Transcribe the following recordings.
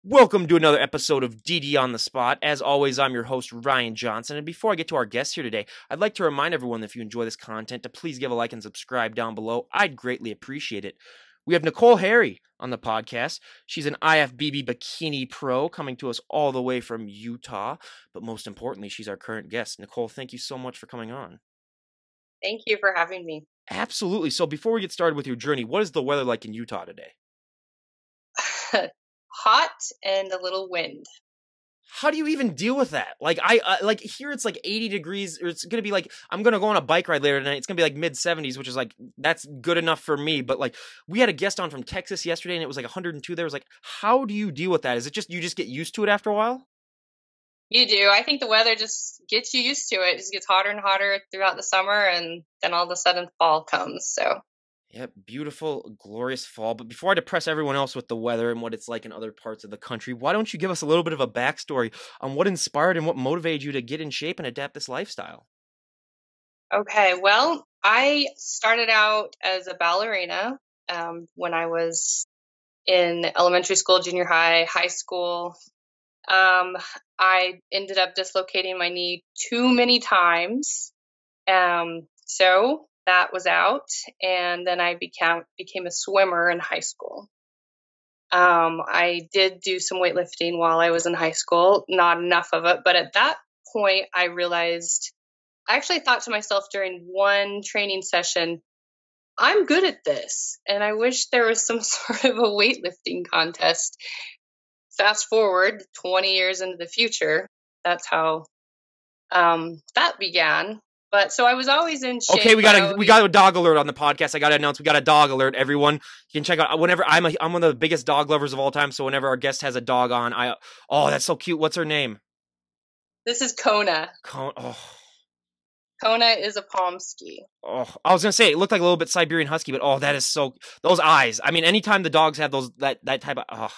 Welcome to another episode of DD on the Spot. As always, I'm your host, Ryan Johnson. And before I get to our guests here today, I'd like to remind everyone that if you enjoy this content, to please give a like and subscribe down below. I'd greatly appreciate it. We have Nicole Harry on the podcast. She's an IFBB bikini pro coming to us all the way from Utah. But most importantly, she's our current guest. Nicole, thank you so much for coming on. Thank you for having me. Absolutely. So before we get started with your journey, what is the weather like in Utah today? Hot and a little wind. How do you even deal with that? Like like here it's like 80 degrees, or it's gonna be like I'm gonna go on a bike ride later tonight. It's gonna be like mid 70s, which is like that's good enough for me. But like we had a guest on from Texas yesterday, and it was like 102 there. It was like, how do you deal with that? Is it just you just get used to it after a while? You do. I think the weather just gets you used to it. It just gets hotter and hotter throughout the summer, and then all of a sudden fall comes. So Yep, beautiful, glorious fall. But before I depress everyone else with the weather and what it's like in other parts of the country, why don't you give us a little bit of a backstory on what inspired and what motivated you to get in shape and adapt this lifestyle? okay, well, I started out as a ballerina when I was in elementary school, junior high, high school. I ended up dislocating my knee too many times. So that was out, and then I became a swimmer in high school. I did do some weightlifting while I was in high school, not enough of it, but at that point, I realized I actually thought to myself during one training session, I'm good at this, and I wish there was some sort of a weightlifting contest. Fast forward 20 years into the future, that's how that began. But so I was always in shape. Okay, we got a dog alert on the podcast. I got to announce we got a dog alert. Everyone, you can check out whenever I'm one of the biggest dog lovers of all time. So whenever our guest has a dog on, that's so cute. What's her name? This is Kona. Kona is a Pomsky. Oh, I was gonna say it looked like a little bit Siberian Husky, but that is so those eyes. I mean, anytime the dogs have that type of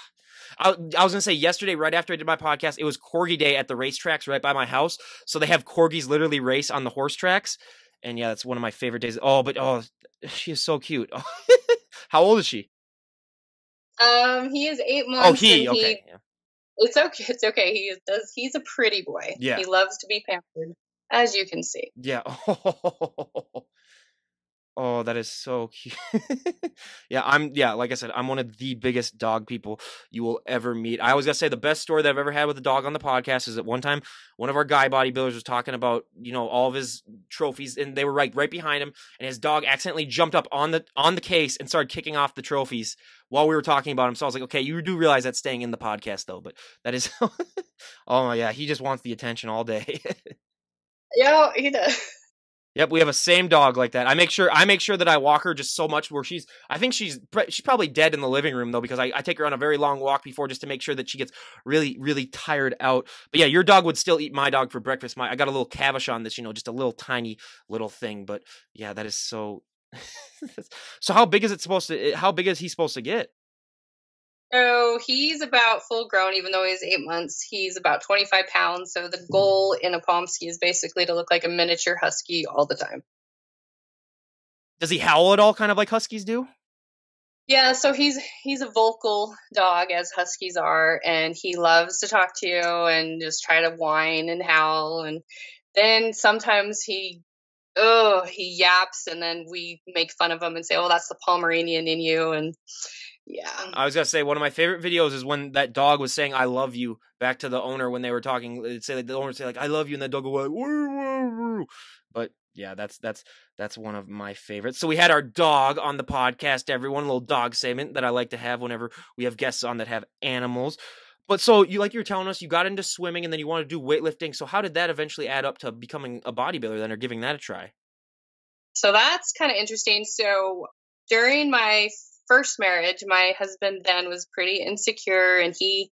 I was gonna say yesterday, right after I did my podcast, it was Corgi Day at the racetracks right by my house. So they have corgis literally race on the horse tracks, and yeah, that's one of my favorite days. She is so cute. How old is she? He is 8 months. Oh, okay. Yeah. It's okay. It's okay. He's a pretty boy. Yeah. He loves to be pampered, as you can see. Yeah. Oh, that is so cute. Like I said, I'm one of the biggest dog people you will ever meet. I always gotta say the best story that I've ever had with a dog on the podcast is that one time one of our guy bodybuilders was talking about, all of his trophies, and they were right behind him, and his dog accidentally jumped up on the case and started kicking off the trophies while we were talking about him. So I was like, okay, you do realize that's staying in the podcast though, but that is oh yeah, he just wants the attention all day. Yeah, he does. Yep, we have a same dog like that. I make sure that I walk her just so much where she's probably dead in the living room though, because I take her on a very long walk before just to make sure that she gets really, really tired out. But yeah, your dog would still eat my dog for breakfast. I got a little Cavachon that's, just a little tiny little thing. But yeah, that is so. So how big is he supposed to get? So he's about full grown, even though he's 8 months. He's about 25 pounds. So the goal in a Pomsky is basically to look like a miniature husky all the time. Does he howl at all, kind of like huskies do? Yeah, so he's a vocal dog, as huskies are, and he loves to talk to you and just try to whine and howl. And then sometimes he yaps, and then we make fun of him and say, "Oh, that's the Pomeranian in you." And yeah. I was gonna say one of my favorite videos is when that dog was saying "I love you" back to the owner when they were talking. It'd say the owner would say "I love you," and that dog would go like "woo, woo, woo." But yeah, that's one of my favorites. So we had our dog on the podcast. Everyone, a little dog segment that I like to have whenever we have guests on that have animals. But so you were telling us you got into swimming and then you want to do weightlifting. So how did that eventually add up to becoming a bodybuilder then, or giving that a try? So that's kind of interesting. So during my first marriage, my husband then was pretty insecure, and he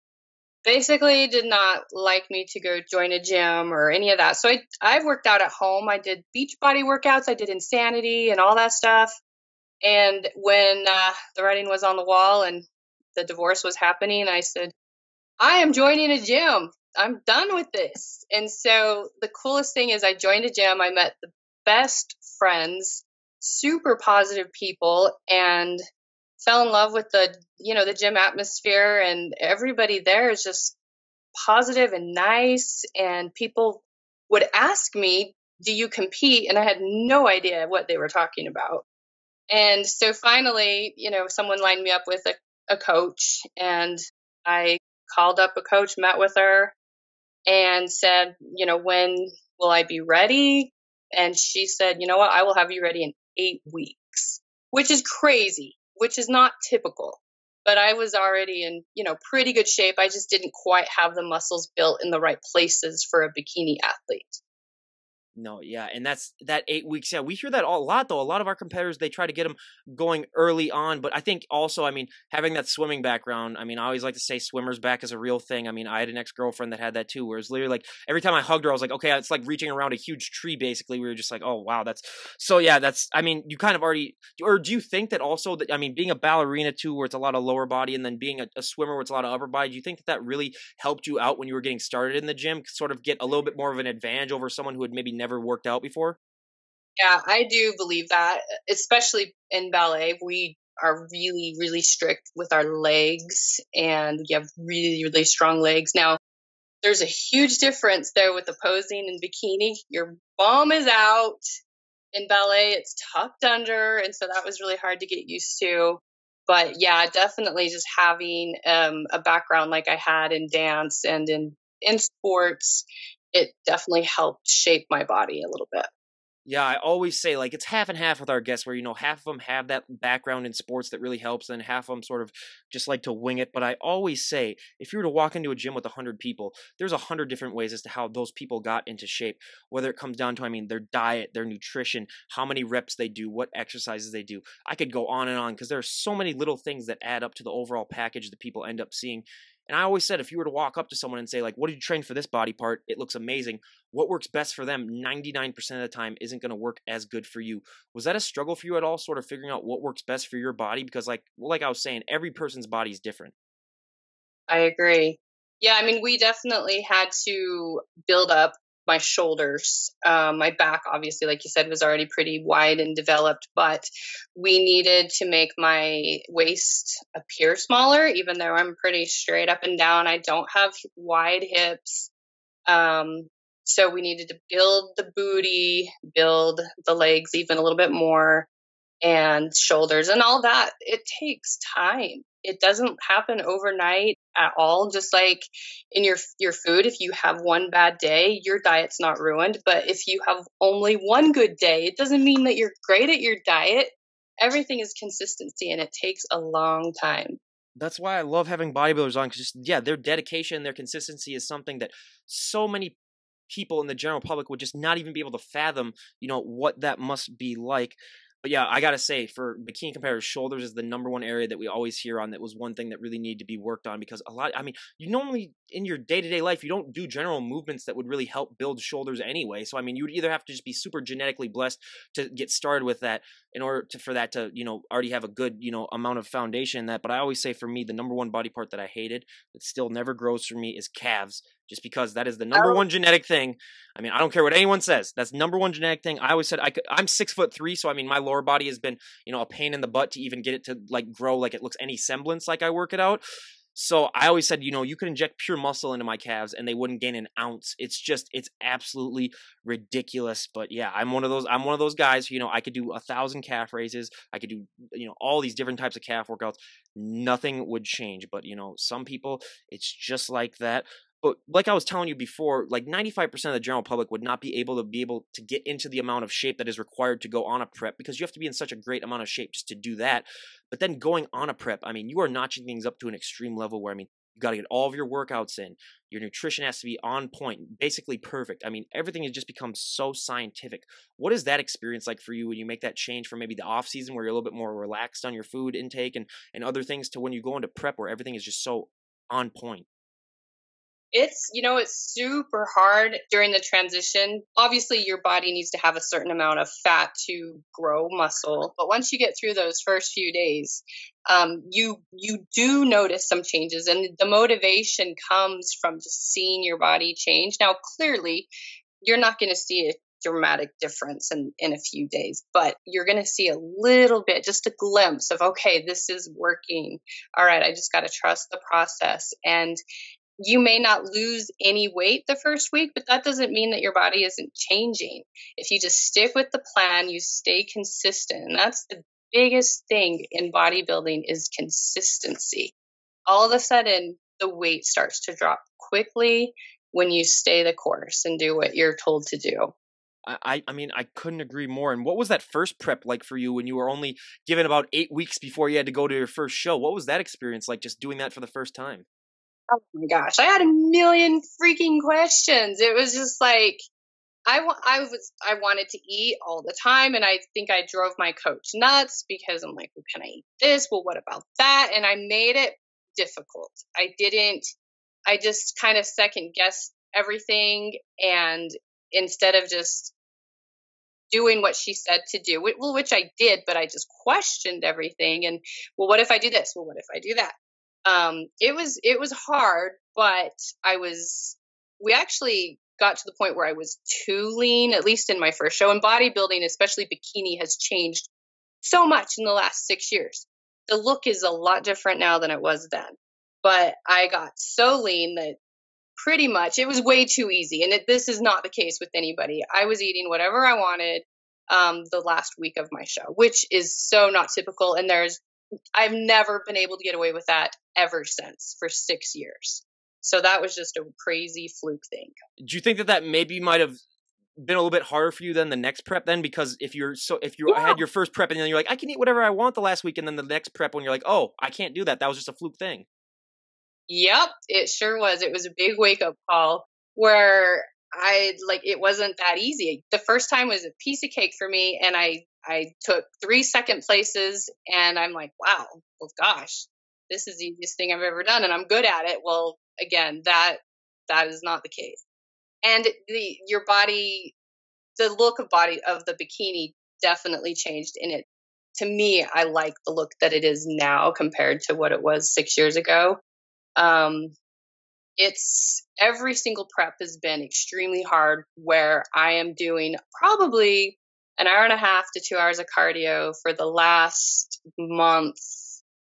basically did not like me to go join a gym or any of that. So I've worked out at home. I did beach body workouts. I did Insanity and all that stuff. And when the writing was on the wall and the divorce was happening, I said, I am joining a gym. I'm done with this. And so the coolest thing is I joined a gym. I met the best friends, super positive people, and fell in love with the gym atmosphere, and everybody there is just positive and nice. And people would ask me, do you compete? And I had no idea what they were talking about. And so finally, someone lined me up with a coach, and I called up a coach, met with her, and said, when will I be ready? And she said, you know what, I will have you ready in 8 weeks, which is crazy, which is not typical. But I was already in, pretty good shape. I just didn't quite have the muscles built in the right places for a bikini athlete. No, yeah, and that's that 8 weeks. Yeah, we hear that a lot, though. A lot of our competitors, they try to get them going early on. But I think also, I mean, having that swimming background, I mean, I always like to say swimmers back is a real thing. I mean, I had an ex-girlfriend that had that too, where it's literally like every time I hugged her, I was like, okay, it's like reaching around a huge tree, basically. We were just like, oh, wow, that's so, yeah, that's, I mean, you kind of already, or do you think that also that, I mean, being a ballerina too, where it's a lot of lower body, and then being a swimmer where it's a lot of upper body, do you think that that really helped you out when you were getting started in the gym, sort of get a little bit more of an advantage over someone who had maybe never worked out before? Yeah, I do believe that, especially in ballet. We are really, really strict with our legs, and you have really, really strong legs. Now, there's a huge difference there with the posing in bikini. Your bum is out. In ballet, it's tucked under. And so that was really hard to get used to. But yeah, definitely just having a background like I had in dance and in sports, it definitely helped shape my body a little bit. Yeah, I always say like it's half and half with our guests where, half of them have that background in sports that really helps, and half of them sort of just like to wing it. But I always say if you were to walk into a gym with 100 people, there's 100 different ways as to how those people got into shape, whether it comes down to, I mean, their diet, their nutrition, how many reps they do, what exercises they do. I could go on and on because there are so many little things that add up to the overall package that people end up seeing. And I always said, if you were to walk up to someone and say, like, what did you train for this body part? It looks amazing. What works best for them 99% of the time isn't going to work as good for you. Was that a struggle for you at all, sort of figuring out what works best for your body? Because like I was saying, every person's body is different. I agree. Yeah, I mean, we definitely had to build up my shoulders. My back, obviously, like you said, was already pretty wide and developed, but we needed to make my waist appear smaller, even though I'm pretty straight up and down. I don't have wide hips. Um, so we needed to build the booty, build the legs even a little bit more, and shoulders and all that. It takes time. It doesn't happen overnight at all. Just like in your food, if you have one bad day, your diet's not ruined. But if you have only one good day, it doesn't mean that you're great at your diet. Everything is consistency, and it takes a long time. That's why I love having bodybuilders on, because just, yeah, their dedication, their consistency is something that so many people in the general public would just not even be able to fathom, what that must be like. But yeah, I gotta say, for bikini competitors, shoulders is the number one area that we always hear on. That was one thing that really needed to be worked on, because I mean, you normally in your day to day life, you don't do general movements that would really help build shoulders anyway. So I mean, you would either have to just be super genetically blessed to get started with that in order for that to, already have a good, amount of foundation in that. But I always say, for me, the number one body part that I hated that still never grows for me is calves, just because that is the number one genetic thing. I mean, I don't care what anyone says. That's number one genetic thing. I always said I'm 6'3", so I mean, my lower body has been, a pain in the butt to even get it to like grow like it looks any semblance like I work it out. So I always said, you could inject pure muscle into my calves and they wouldn't gain an ounce. It's absolutely ridiculous. But yeah, I'm one of those guys who, I could do 1,000 calf raises. I could do, all these different types of calf workouts. Nothing would change. But, some people, it's just like that. But like I was telling you before, like 95% of the general public would not be able to get into the amount of shape that is required to go on a prep, because you have to be in such a great amount of shape just to do that. But then going on a prep, I mean, you are notching things up to an extreme level where, I mean, you got to get all of your workouts in. Your nutrition has to be on point, basically perfect. I mean, everything has just become so scientific. What is that experience like for you when you make that change from maybe the off season where you're a little bit more relaxed on your food intake and other things, to when you go into prep where everything is just so on point? It's super hard during the transition. Obviously, your body needs to have a certain amount of fat to grow muscle, but once you get through those first few days, you do notice some changes, and the motivation comes from just seeing your body change. Now, clearly, you're not going to see a dramatic difference in a few days, but you're going to see a little bit, just a glimpse of, okay, this is working. All right, I just got to trust the process. And you may not lose any weight the first week, but that doesn't mean that your body isn't changing. If you just stick with the plan, you stay consistent. And that's the biggest thing in bodybuilding is consistency. All of a sudden, the weight starts to drop quickly when you stay the course and do what you're told to do. I mean, I couldn't agree more. And what was that first prep like for you when you were only given about 8 weeks before you had to go to your first show? What was that experience like, just doing that for the first time? Oh my gosh, I had a million freaking questions. It was just like I wanted to eat all the time, and I think I drove my coach nuts because I'm like, well, can I eat this? Well, what about that? And I made it difficult. I just kind of second guessed everything, and instead of just doing what she said to do, which I did, but I just questioned everything. And well, what if I do this? Well, what if I do that? It was hard, but we actually got to the point where I was too lean, at least in my first show. And bodybuilding, especially bikini, has changed so much in the last 6 years. The look is a lot different now than it was then. But I got so lean that pretty much it was way too easy. And this is not the case with anybody. I was eating whatever I wanted the last week of my show, which is so not typical. And I've never been able to get away with that ever since for 6 years. So that was just a crazy fluke thing. Do you think that maybe might have been a little bit harder for you than the next prep then? Because if you had your first prep and then you're like, I can eat whatever I want the last week, and then the next prep when you're like, oh, I can't do that. That was just a fluke thing. Yep, it sure was. It was a big wake up call where it wasn't that easy. The first time was a piece of cake for me, and I took 3 second places, and I'm like, wow, well, gosh, this is the easiest thing I've ever done, and I'm good at it. Well, again, that is not the case. And your body, the look of the bikini definitely changed in it. To me, I like the look that it is now compared to what it was 6 years ago. It's every single prep has been extremely hard, where I am doing probably an hour and a half to 2 hours of cardio for the last month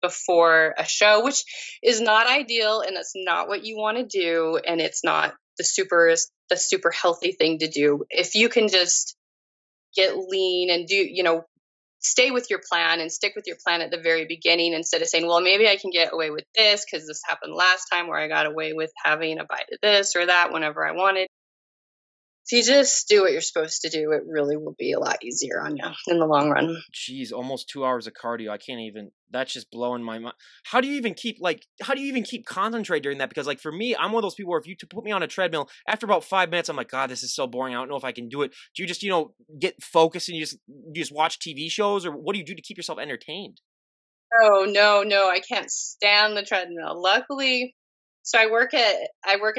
before a show, which is not ideal, and that's not what you want to do, and it's not the super healthy thing to do. If you can just get lean and stay with your plan and stick with your plan at the very beginning, instead of saying, well, maybe I can get away with this because this happened last time where I got away with having a bite of this or that whenever I wanted. If you just do what you're supposed to do, it really will be a lot easier on you in the long run. Jeez, almost 2 hours of cardio. I can't even, that's just blowing my mind. How do you even keep concentrate during that? Because like for me, I'm one of those people where if you put me on a treadmill, after about 5 minutes, I'm like, God, this is so boring. I don't know if I can do it. Do you just, get focused and you just watch TV shows, or what do you do to keep yourself entertained? Oh, no, I can't stand the treadmill. Luckily, so I work at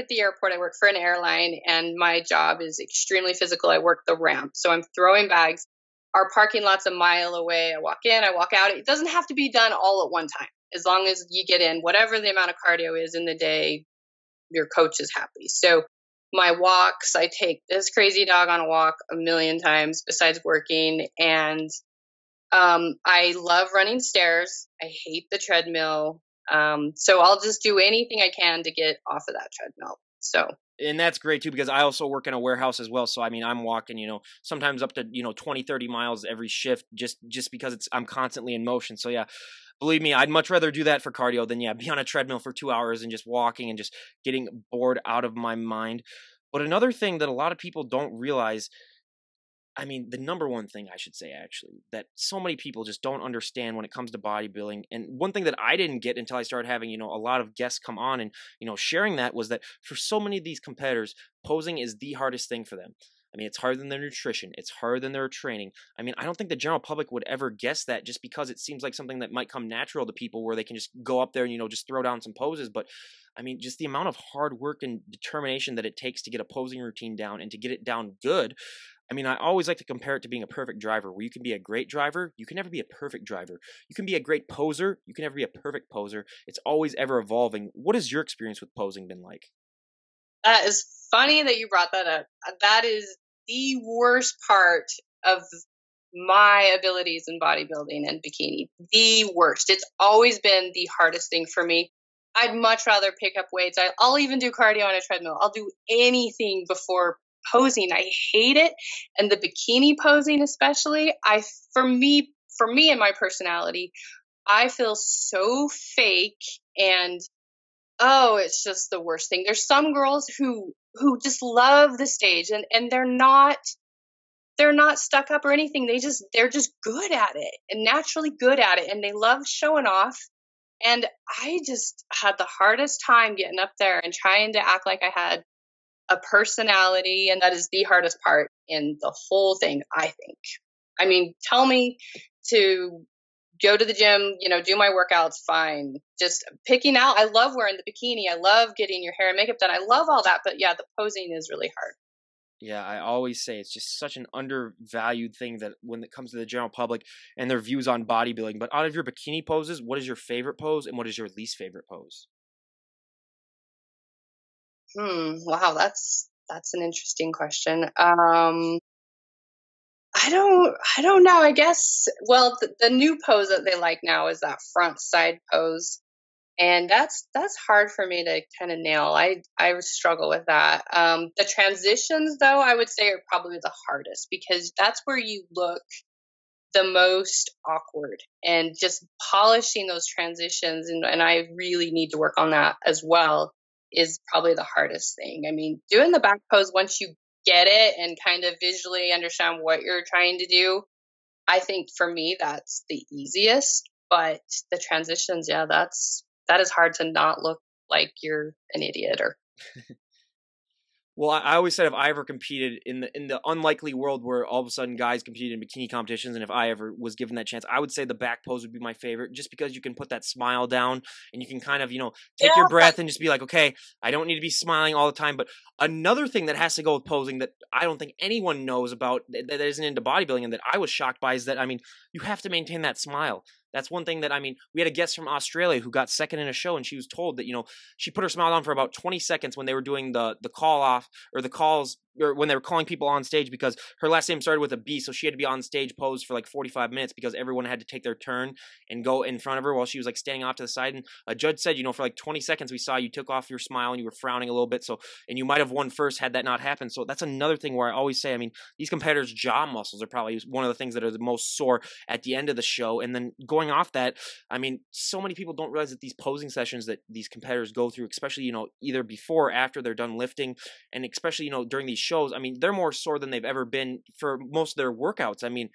the airport. I work for an airline, and my job is extremely physical. I work the ramp. So I'm throwing bags. Our parking lot's a mile away. I walk in, I walk out. It doesn't have to be done all at one time. As long as you get in whatever the amount of cardio is in the day, your coach is happy. So my walks, I take this crazy dog on a walk a million times besides working. And I love running stairs. I hate the treadmill. So I'll just do anything I can to get off of that treadmill. And that's great too, because I also work in a warehouse as well. So, I mean, I'm walking, sometimes up to, 20, 30 miles every shift just because I'm constantly in motion. So yeah, believe me, I'd much rather do that for cardio than, be on a treadmill for 2 hours and just walking and just getting bored out of my mind. But another thing that a lot of people don't realize, I mean, the number one thing I should say, actually, that so many people just don't understand when it comes to bodybuilding, and one thing that I didn't get until I started having, a lot of guests come on and, sharing that, was that for so many of these competitors, posing is the hardest thing for them. I mean, it's harder than their nutrition. It's harder than their training. I mean, I don't think the general public would ever guess that, just because it seems like something that might come natural to people where they can just go up there and, just throw down some poses. But I mean, just the amount of hard work and determination that it takes to get a posing routine down and to get it down good. I mean, I always like to compare it to being a perfect driver, where you can be a great driver. You can never be a perfect driver. You can be a great poser. You can never be a perfect poser. It's always ever evolving. What has your experience with posing been like? That is funny that you brought that up. That is the worst part of my abilities in bodybuilding and bikini. The worst. It's always been the hardest thing for me. I'd much rather pick up weights. I'll even do cardio on a treadmill. I'll do anything before posing. I hate it. And the bikini posing especially, for me and my personality, I feel so fake, and oh, it's just the worst thing. There's some girls who just love the stage, and they're not stuck up or anything. They're just good at it and naturally good at it, and they love showing off. And I just had the hardest time getting up there and trying to act like I had a personality, and that is the hardest part in the whole thing, I think. I mean, tell me to go to the gym, do my workouts, fine. Just picking out, I love wearing the bikini. I love getting your hair and makeup done. I love all that, but yeah, the posing is really hard. Yeah, I always say it's just such an undervalued thing that when it comes to the general public and their views on bodybuilding. But out of your bikini poses, what is your favorite pose and what is your least favorite pose? Wow, that's an interesting question. I don't know. I guess, well, the new pose that they like now is that front side pose. And that's hard for me to kind of nail. I struggle with that. The transitions, though, I would say are probably the hardest, because that's where you look the most awkward, and just polishing those transitions. And I really need to work on that as well, is probably the hardest thing. I mean, doing the back pose, once you get it and kind of visually understand what you're trying to do, I think for me, that's the easiest. But the transitions, yeah, that is hard to not look like you're an idiot or. Well, I always said if I ever competed in the unlikely world where all of a sudden guys competed in bikini competitions, and if I ever was given that chance, I would say the back pose would be my favorite, just because you can put that smile down and you can kind of, take your breath and just be like, okay, I don't need to be smiling all the time. But another thing that has to go with posing that I don't think anyone knows about that isn't into bodybuilding and that I was shocked by is that, I mean, you have to maintain that smile. That's one thing that, I mean, we had a guest from Australia who got second in a show, and she was told that, she put her smile on for about 20 seconds when they were doing the call off, or the calls, or when they were calling people on stage, because her last name started with a B, so she had to be on stage posed for like 45 minutes because everyone had to take their turn and go in front of her while she was like standing off to the side. And a judge said, for like 20 seconds we saw you took off your smile and you were frowning a little bit, so, and you might have won first had that not happened. So that's another thing where I always say, I mean, these competitors' jaw muscles are probably one of the things that are the most sore at the end of the show. And then going off that, I mean, so many people don't realize that these posing sessions that these competitors go through, especially, either before or after they're done lifting, and especially, during these shows, I mean, they're more sore than they've ever been for most of their workouts. I mean,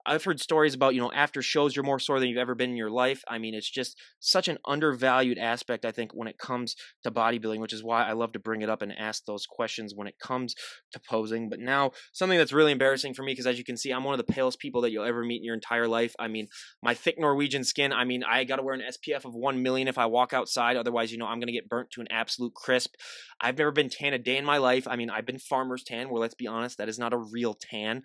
I've heard stories about, after shows, you're more sore than you've ever been in your life. I mean, it's just such an undervalued aspect, I think, when it comes to bodybuilding, which is why I love to bring it up and ask those questions when it comes to posing. But now, something that's really embarrassing for me, because as you can see, I'm one of the palest people that you'll ever meet in your entire life. I mean, my thick Norwegian skin, I mean, I got to wear an SPF of 1 million if I walk outside. Otherwise, I'm going to get burnt to an absolute crisp. I've never been tan a day in my life. I mean, I've been farmer's tan, where, let's be honest, that is not a real tan.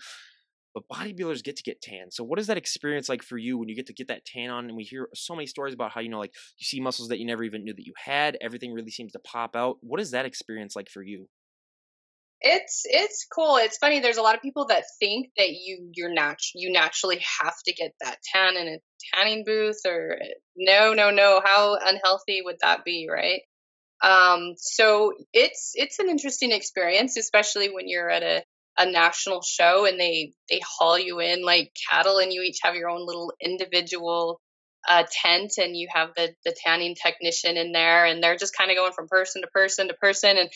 But bodybuilders get to get tan. So what is that experience like for you when you get to get that tan on? And we hear so many stories about how, like, you see muscles that you never even knew that you had. Everything really seems to pop out. What is that experience like for you? It's cool. It's funny. There's a lot of people that think that you naturally have to get that tan in a tanning booth, or no. How unhealthy would that be, right? So it's an interesting experience, especially when you're at a national show and they haul you in like cattle, and you each have your own little individual tent, and you have the tanning technician in there, and they're just kind of going from person to person to person, and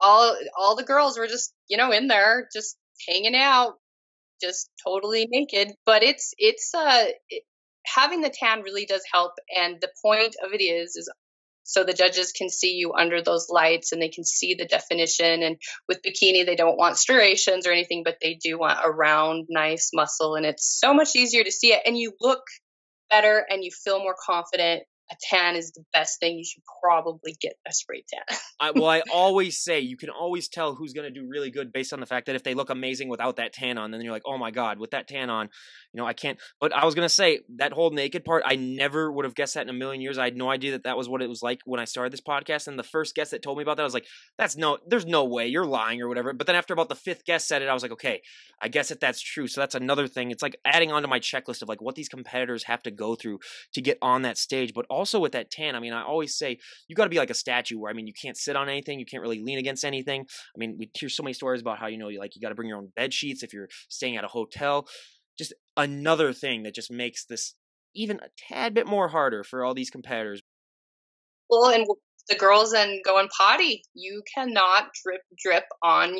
all the girls were just in there just hanging out, just totally naked. But having the tan really does help, and the point of it is so the judges can see you under those lights and they can see the definition. And with bikini, they don't want striations or anything, but they do want a round, nice muscle. And it's so much easier to see it, and you look better and you feel more confident a tan is the best thing. You should probably get a spray tan. I always say you can always tell who's going to do really good based on the fact that if they look amazing without that tan on, then you're like, oh my God, with that tan on, I can't. But I was going to say that whole naked part, I never would have guessed that in a million years. I had no idea that that was what it was like when I started this podcast. And the first guest that told me about that, I was like, there's no way, you're lying or whatever. But then after about the fifth guest said it, I was like, okay, I guess that that's true. So that's another thing. It's like adding onto my checklist of like what these competitors have to go through to get on that stage. But also with that tan, I mean, I always say you got to be like a statue where, I mean, you can't sit on anything. You can't really lean against anything. I mean, we hear so many stories about how, you got to bring your own bed sheets if you're staying at a hotel. Just another thing that just makes this even a tad bit more harder for all these competitors. Well, and the girls and going potty, you cannot drip on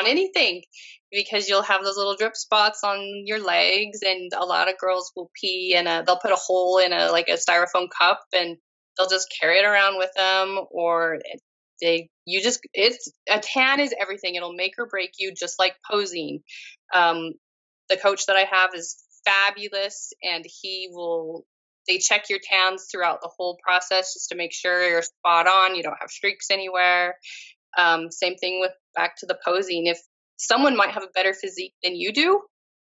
anything, because you'll have those little drip spots on your legs, and a lot of girls will pee they'll put a hole in like a styrofoam cup, and they'll just carry it around with them, or it's a tan is everything. It'll make or break you, just like posing. The coach that I have is fabulous, and they check your tans throughout the whole process just to make sure you're spot on, you don't have streaks anywhere. Same thing with back to the posing. If someone might have a better physique than you do,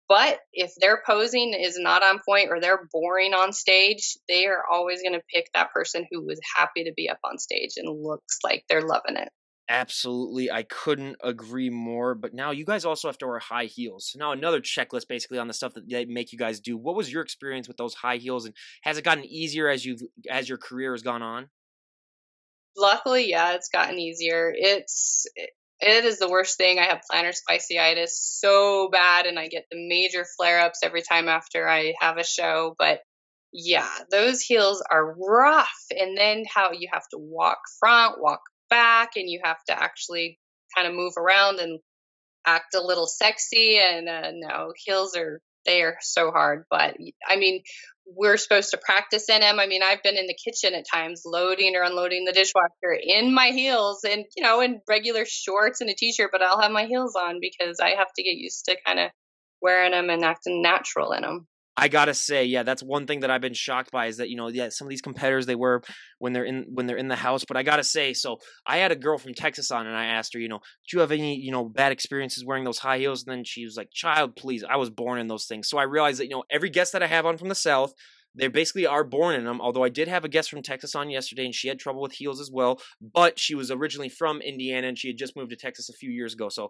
but if their posing is not on point or they're boring on stage, they are always going to pick that person who was happy to be up on stage and looks like they're loving it. Absolutely. I couldn't agree more. But now you guys also have to wear high heels. So now another checklist basically on the stuff that they make you guys do. What was your experience with those high heels, and has it gotten easier as your career has gone on? Luckily, yeah, it's gotten easier. It is the worst thing. I have plantar fasciitis so bad, and I get the major flare-ups every time after I have a show. But yeah, those heels are rough. And then how you have to walk front, walk back, and you have to actually kind of move around and act a little sexy. And no, they are so hard. But I mean, we're supposed to practice in them. I mean, I've been in the kitchen at times loading or unloading the dishwasher in my heels, and in regular shorts and a t-shirt, but I'll have my heels on because I have to get used to kind of wearing them and acting natural in them. I gotta say, yeah, that's one thing that I've been shocked by is that, yeah, some of these competitors they wear when they're in the house. But I gotta say, so I had a girl from Texas on, and I asked her, do you have any, bad experiences wearing those high heels? And then she was like, child, please, I was born in those things. So I realized that, every guest that I have on from the South, they basically are born in them. Although I did have a guest from Texas on yesterday, and she had trouble with heels as well. But she was originally from Indiana, and she had just moved to Texas a few years ago. So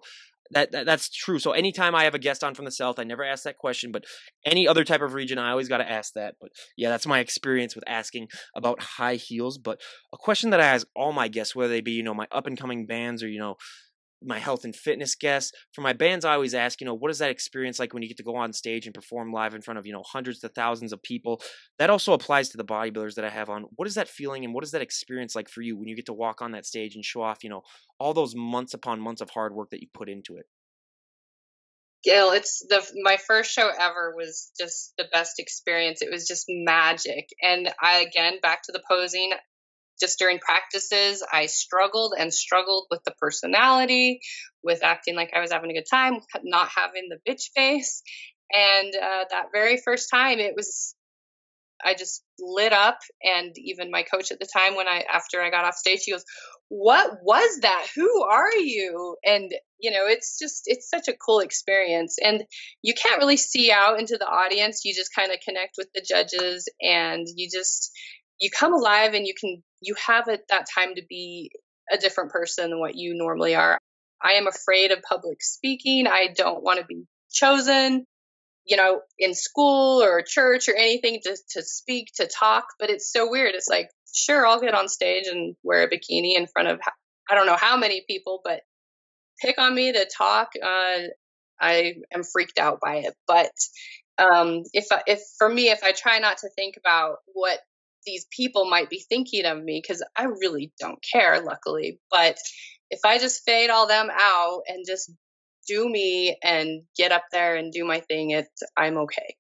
that's true. So anytime I have a guest on from the South, I never ask that question. But any other type of region, I always got to ask that. But yeah, that's my experience with asking about high heels. But a question that I ask all my guests, whether they be my up and coming bands or my health and fitness guests. For my bands, I always ask, what is that experience like when you get to go on stage and perform live in front of, hundreds to thousands of people? That also applies to the bodybuilders that I have on. What is that feeling and what is that experience like for you when you get to walk on that stage and show off, all those months upon months of hard work that you put into it? Gail, my first show ever was just the best experience. It was just magic. And again, back to the posing, just during practices, I struggled with the personality, with acting like I was having a good time, not having the bitch face. And that very first time, I just lit up. And even my coach at the time, after I got off stage, she goes, "What was that? Who are you?" And, it's such a cool experience. And you can't really see out into the audience. You just kind of connect with the judges, and you come alive, and you have at that time to be a different person than what you normally are. I am afraid of public speaking. I don't want to be chosen, in school or church or anything to speak, to talk. But it's so weird. It's like, sure, I'll get on stage and wear a bikini in front of, I don't know how many people, but pick on me to talk. I am freaked out by it. But if I try not to think about what these people might be thinking of me, because I really don't care, luckily. But if I just fade all them out and just do me and get up there and do my thing, I'm okay.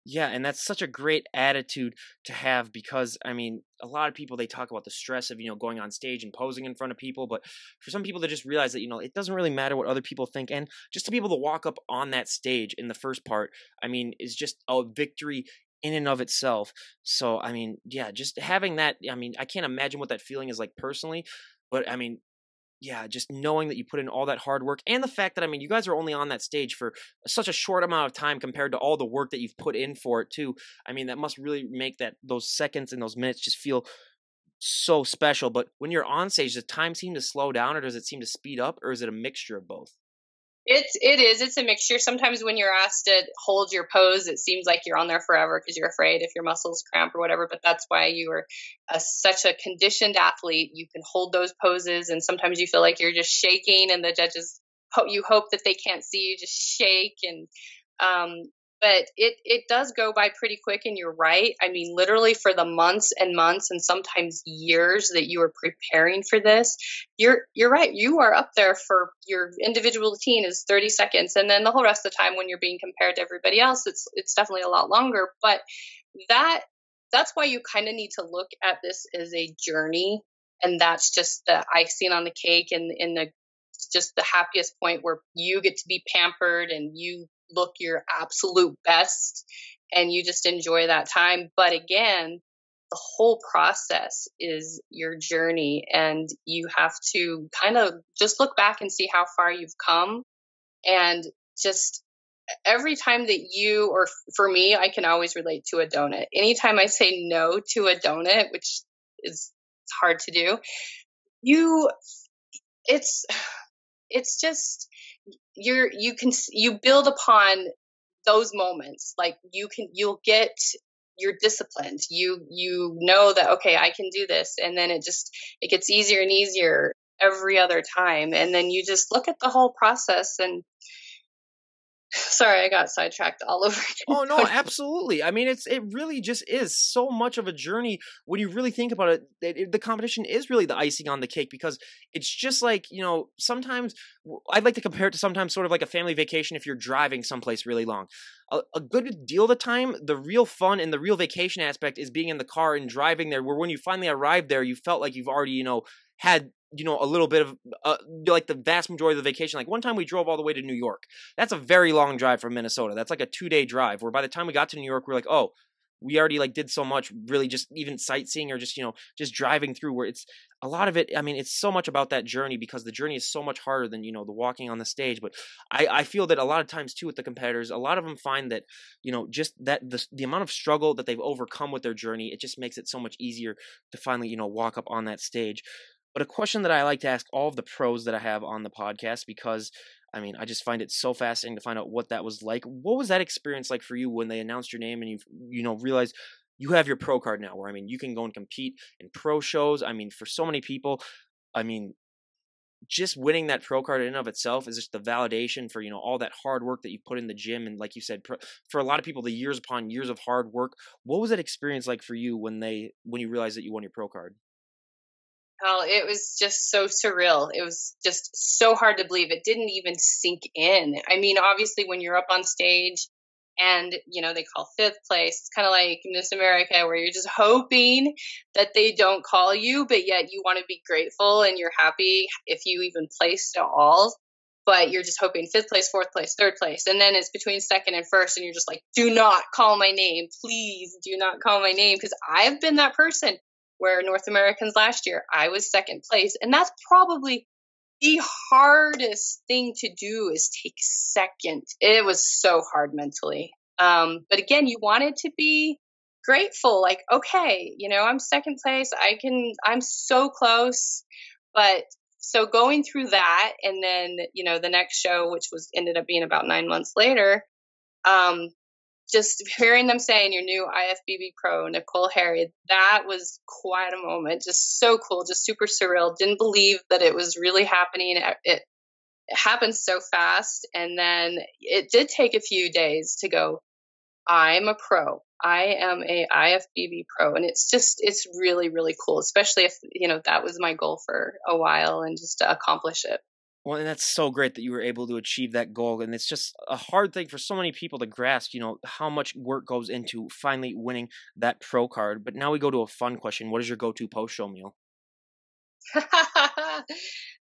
Yeah, and that's such a great attitude to have because, I mean, a lot of people, they talk about the stress of, going on stage and posing in front of people. But for some people to just realize that, it doesn't really matter what other people think. And just to be able to walk up on that stage in the first part, I mean, is just a victory in and of itself. So, I mean, yeah, just having that, I mean, I can't imagine what that feeling is like personally, but I mean, yeah, just knowing that you put in all that hard work and the fact that, I mean, you guys are only on that stage for such a short amount of time compared to all the work that you've put in for it too. I mean, that must really make that those seconds and those minutes just feel so special. But when you're on stage, does time seem to slow down or does it seem to speed up or is it a mixture of both? It's a mixture. Sometimes when you're asked to hold your pose, it seems like you're on there forever because you're afraid if your muscles cramp or whatever. But that's why you are such a conditioned athlete. You can hold those poses, and sometimes you feel like you're just shaking, and the judges you hope that they can't see you just shake. And um, but it does go by pretty quick. And you're right. I mean, literally for the months and months, and sometimes years that you are preparing for this, you're right. You are up there for your individual routine is 30 seconds, and then the whole rest of the time when you're being compared to everybody else, it's definitely a lot longer. But that that's why you kind of need to look at this as a journey, and that's just the icing on the cake, and in the just the happiest point where you get to be pampered and you look your absolute best and you just enjoy that time. But again, the whole process is your journey, and you have to kind of just look back and see how far you've come. And just every time that you, or for me, I can always relate to a donut. Anytime I say no to a donut, which is hard to do, you, it's, it's just, you build upon those moments. Like you'll get, you're disciplined. You know that, okay, I can do this. And then it gets easier and easier every other time. And then you just look at the whole process. And sorry, I got sidetracked all over Oh no, again. absolutely. I mean, it really just is so much of a journey when you really think about it. The competition is really the icing on the cake because it's just like, sometimes I'd like to compare it to sometimes sort of like a family vacation if you're driving someplace really long. A good deal of the time, the real fun and the real vacation aspect is being in the car and driving there, where when you finally arrive there, you felt like you've already, had a little bit of like the vast majority of the vacation. Like one time we drove all the way to New York. That's a very long drive from Minnesota. That's like a 2-day drive where by the time we got to New York, we're like, oh, we already like did so much, really just even sightseeing or just, just driving through, where it's a lot of it. I mean, it's so much about that journey because the journey is so much harder than, the walking on the stage. But I feel that a lot of times too with the competitors, a lot of them find that, just that the amount of struggle that they've overcome with their journey, it just makes it so much easier to finally, walk up on that stage. But a question that I like to ask all of the pros that I have on the podcast, because I mean, I just find it so fascinating to find out what that was like. What was that experience like for you when they announced your name and realized you have your pro card now, where I mean, you can go and compete in pro shows. I mean, for so many people, I mean, just winning that pro card in and of itself is just the validation for, all that hard work that you put in the gym. And like you said, for a lot of people, the years upon years of hard work. What was that experience like for you when you realized that you won your pro card? Oh, it was just so surreal. It was just so hard to believe. It didn't even sink in. I mean, obviously, when you're up on stage and, they call fifth place, it's kind of like Miss America, where you're just hoping that they don't call you, but yet you want to be grateful and you're happy if you even placed at all. But you're just hoping fifth place, fourth place, third place. And then it's between second and first. And you're just like, do not call my name. Please do not call my name. Because I've been that person where North Americans last year, I was second place. And that's probably the hardest thing to do is take second. It was so hard mentally. But again, you wanted to be grateful. Like, okay, I'm second place. I'm so close. But so going through that, and then, the next show, which ended up being about 9 months later, um, just hearing them say in your new IFBB pro, Nicole Harry, that was quite a moment. Just so cool, just super surreal. Didn't believe that it was really happening. It happened so fast. And then it did take a few days to go, I'm a pro. I am a IFBB pro. And it's really, really cool, especially if, that was my goal for a while and just to accomplish it. Well, and that's so great that you were able to achieve that goal. And it's just a hard thing for so many people to grasp, how much work goes into finally winning that pro card. But now we go to a fun question. What is your go-to post-show meal?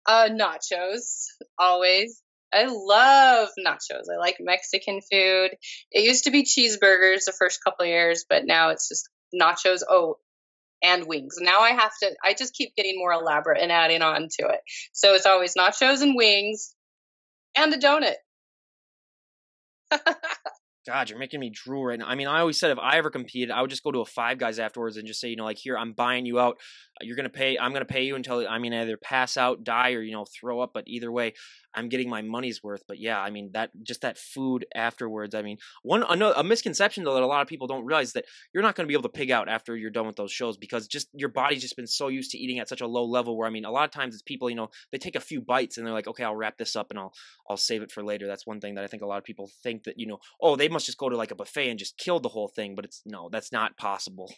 Nachos, always. I love nachos. I like Mexican food. It used to be cheeseburgers the first couple of years, but now it's just nachos. Oh, and wings. Now I just keep getting more elaborate and adding on to it. So it's always nachos and wings and a donut. God, you're making me drool right now. I mean, I always said if I ever competed, I would just go to a Five Guys afterwards and just say, like, here, I'm buying you out. You're gonna pay. I'm gonna pay you until either pass out, die, or throw up. But either way, I'm getting my money's worth. But yeah, I mean that food afterwards. I mean, a misconception though that a lot of people don't realize that you're not gonna be able to pig out after you're done with those shows because just your body's just been so used to eating at such a low level. Where I mean, a lot of times it's people, they take a few bites and they're like, okay, I'll wrap this up and I'll save it for later. That's one thing that I think a lot of people think that oh, they must just go to like a buffet and just kill the whole thing. But that's not possible.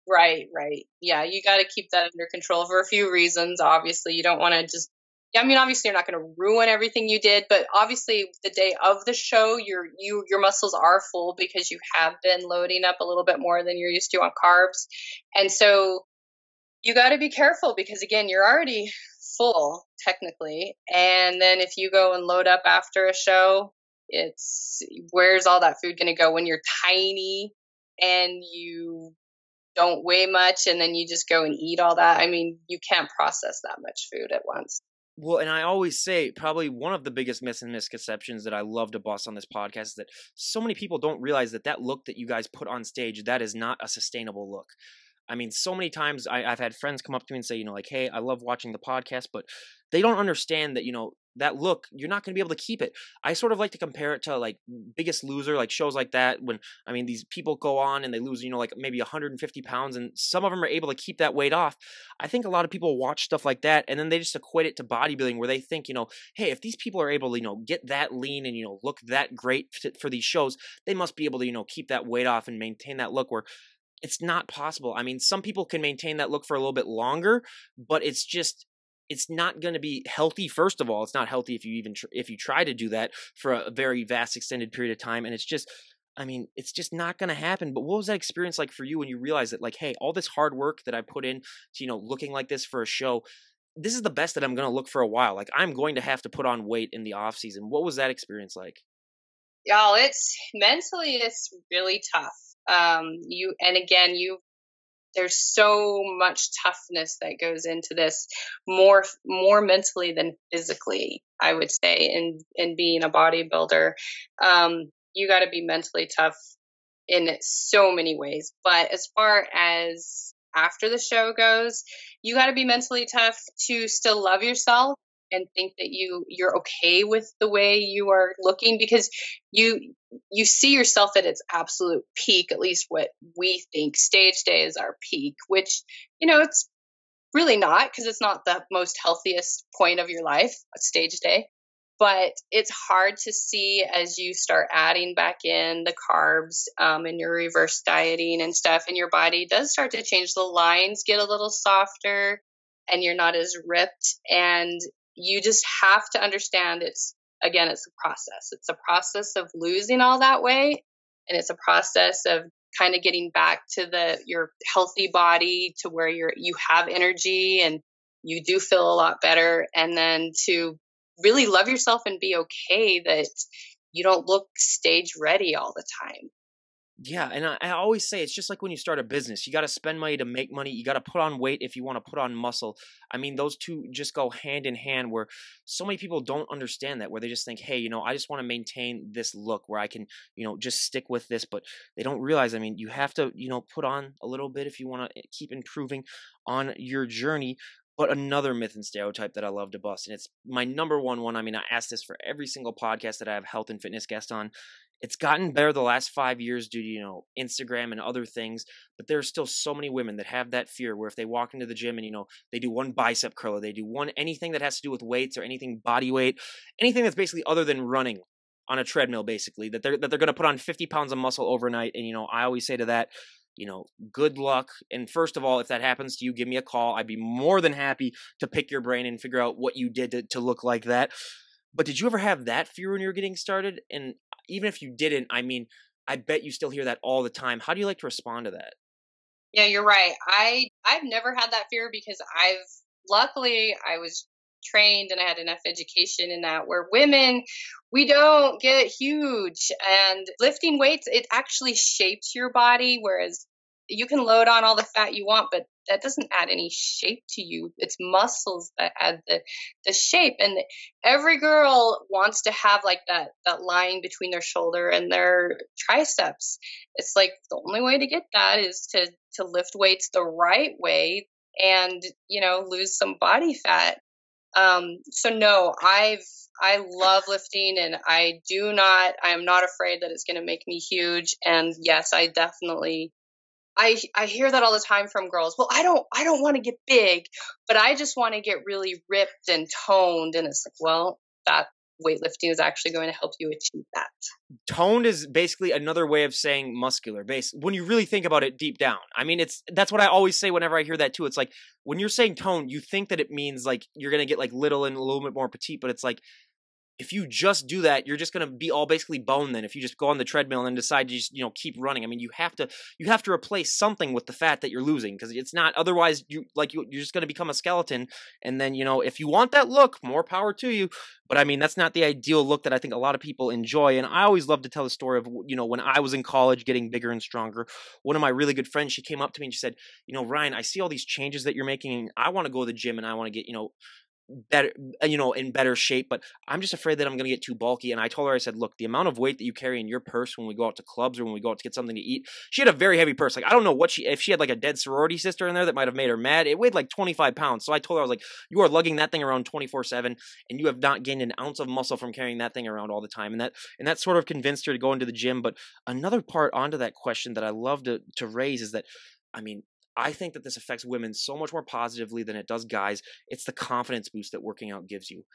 Right, right. Yeah, you got to keep that under control for a few reasons. Obviously, you don't want to just. Yeah, I mean, obviously, you're not going to ruin everything you did, but obviously, the day of the show, your muscles are full because you have been loading up a little bit more than you're used to on carbs, and so you got to be careful because again, you're already full technically, and then if you go and load up after a show, it's where's all that food going to go when you're tiny and you don't weigh much and then you just go and eat all that. I mean, you can't process that much food at once. Well, and I always say probably one of the biggest myths and misconceptions that I love to bust on this podcast is that so many people don't realize that look that you guys put on stage, that is not a sustainable look. I mean, so many times I've had friends come up to me and say, like, hey, I love watching the podcast, but they don't understand that, that look, you're not going to be able to keep it. I sort of like to compare it to like Biggest Loser, like shows like that when, I mean, these people go on and they lose, like maybe 150 pounds and some of them are able to keep that weight off. I think a lot of people watch stuff like that and then they just equate it to bodybuilding where they think, hey, if these people are able to, get that lean and, look that great for these shows, they must be able to, keep that weight off and maintain that look where it's not possible. I mean, some people can maintain that look for a little bit longer, but it's not going to be healthy. First of all, it's not healthy if you try to do that for a very vast extended period of time. And it's just not going to happen. But what was that experience like for you when you realized that, like, hey, all this hard work that I put in to, looking like this for a show, this is the best that I'm going to look for a while. Like, I'm going to have to put on weight in the off season. What was that experience like? Y'all, it's really tough. There's so much toughness that goes into this, more mentally than physically, I would say, in being a bodybuilder. You got to be mentally tough in so many ways. But as far as after the show goes, you got to be mentally tough to still love yourself and think that you're okay with the way you are looking, because you see yourself at its absolute peak, at least what we think stage day is our peak, which, it's really not, because it's not the most healthiest point of your life, stage day. But it's hard to see as you start adding back in the carbs and your reverse dieting and stuff, and your body does start to change. The lines get a little softer and you're not as ripped. And you just have to understand it's a process. It's a process of losing all that weight. And it's a process of kind of getting back to your healthy body to where you have energy and you do feel a lot better. And then to really love yourself and be okay that you don't look stage ready all the time. Yeah, and I always say it's just like when you start a business. You got to spend money to make money. You got to put on weight if you want to put on muscle. I mean, those two just go hand in hand, where so many people don't understand that, where they just think, hey, I just want to maintain this look where I can, just stick with this. But they don't realize, I mean, you have to, put on a little bit if you want to keep improving on your journey. But another myth and stereotype that I love to bust, and it's my number one. I mean, I ask this for every single podcast that I have health and fitness guests on. It's gotten better the last 5 years due to, Instagram and other things, but there's still so many women that have that fear where if they walk into the gym and, they do one bicep curl, or they do anything that has to do with weights or anything body weight, anything that's basically other than running on a treadmill, basically, that they're going to put on 50 pounds of muscle overnight. And, I always say to that, good luck. And first of all, if that happens to you, give me a call. I'd be more than happy to pick your brain and figure out what you did to look like that. But did you ever have that fear when you were getting started? And even if you didn't, I mean, I bet you still hear that all the time. How do you like to respond to that? Yeah, you're right. I've never had that fear because luckily I was trained and I had enough education in that, where women, we don't get huge. And lifting weights, it actually shapes your body, whereas you can load on all the fat you want, but that doesn't add any shape to you. It's muscles that add the shape. And every girl wants to have like that line between their shoulder and their triceps. It's like the only way to get that is to lift weights the right way and, lose some body fat. So no, I love lifting, and I am not afraid that it's going to make me huge. And yes, I hear that all the time from girls. Well, I don't want to get big, but I just want to get really ripped and toned. And it's like, well, that weightlifting is actually going to help you achieve that. Toned is basically another way of saying muscular base when you really think about it deep down. I mean, that's what I always say whenever I hear that too. It's like when you're saying toned, you think that it means like you're going to get like little and a little bit more petite, but it's like, if you just do that, you're just going to be all basically bone then. If you just go on the treadmill and decide to just, keep running. I mean, you have to replace something with the fat that you're losing, because it's not, otherwise you're just going to become a skeleton. And then, if you want that look, more power to you. But I mean, that's not the ideal look that I think a lot of people enjoy. And I always love to tell the story of, when I was in college getting bigger and stronger, one of my really good friends, she came up to me and she said, Ryan, I see all these changes that you're making, and I want to go to the gym and I want to get, better, in better shape, but I'm just afraid that I'm going to get too bulky. And I told her, I said, look, the amount of weight that you carry in your purse when we go out to clubs or when we go out to get something to eat, she had a very heavy purse. Like, I don't know if she had like a dead sorority sister in there that might have made her mad. It weighed like 25 pounds. So I told her, I was like, you are lugging that thing around 24/7, and you have not gained an ounce of muscle from carrying that thing around all the time. And that sort of convinced her to go into the gym. But another part onto that question that I love to raise is that, I mean, I think that this affects women so much more positively than it does guys. It's the confidence boost that working out gives you.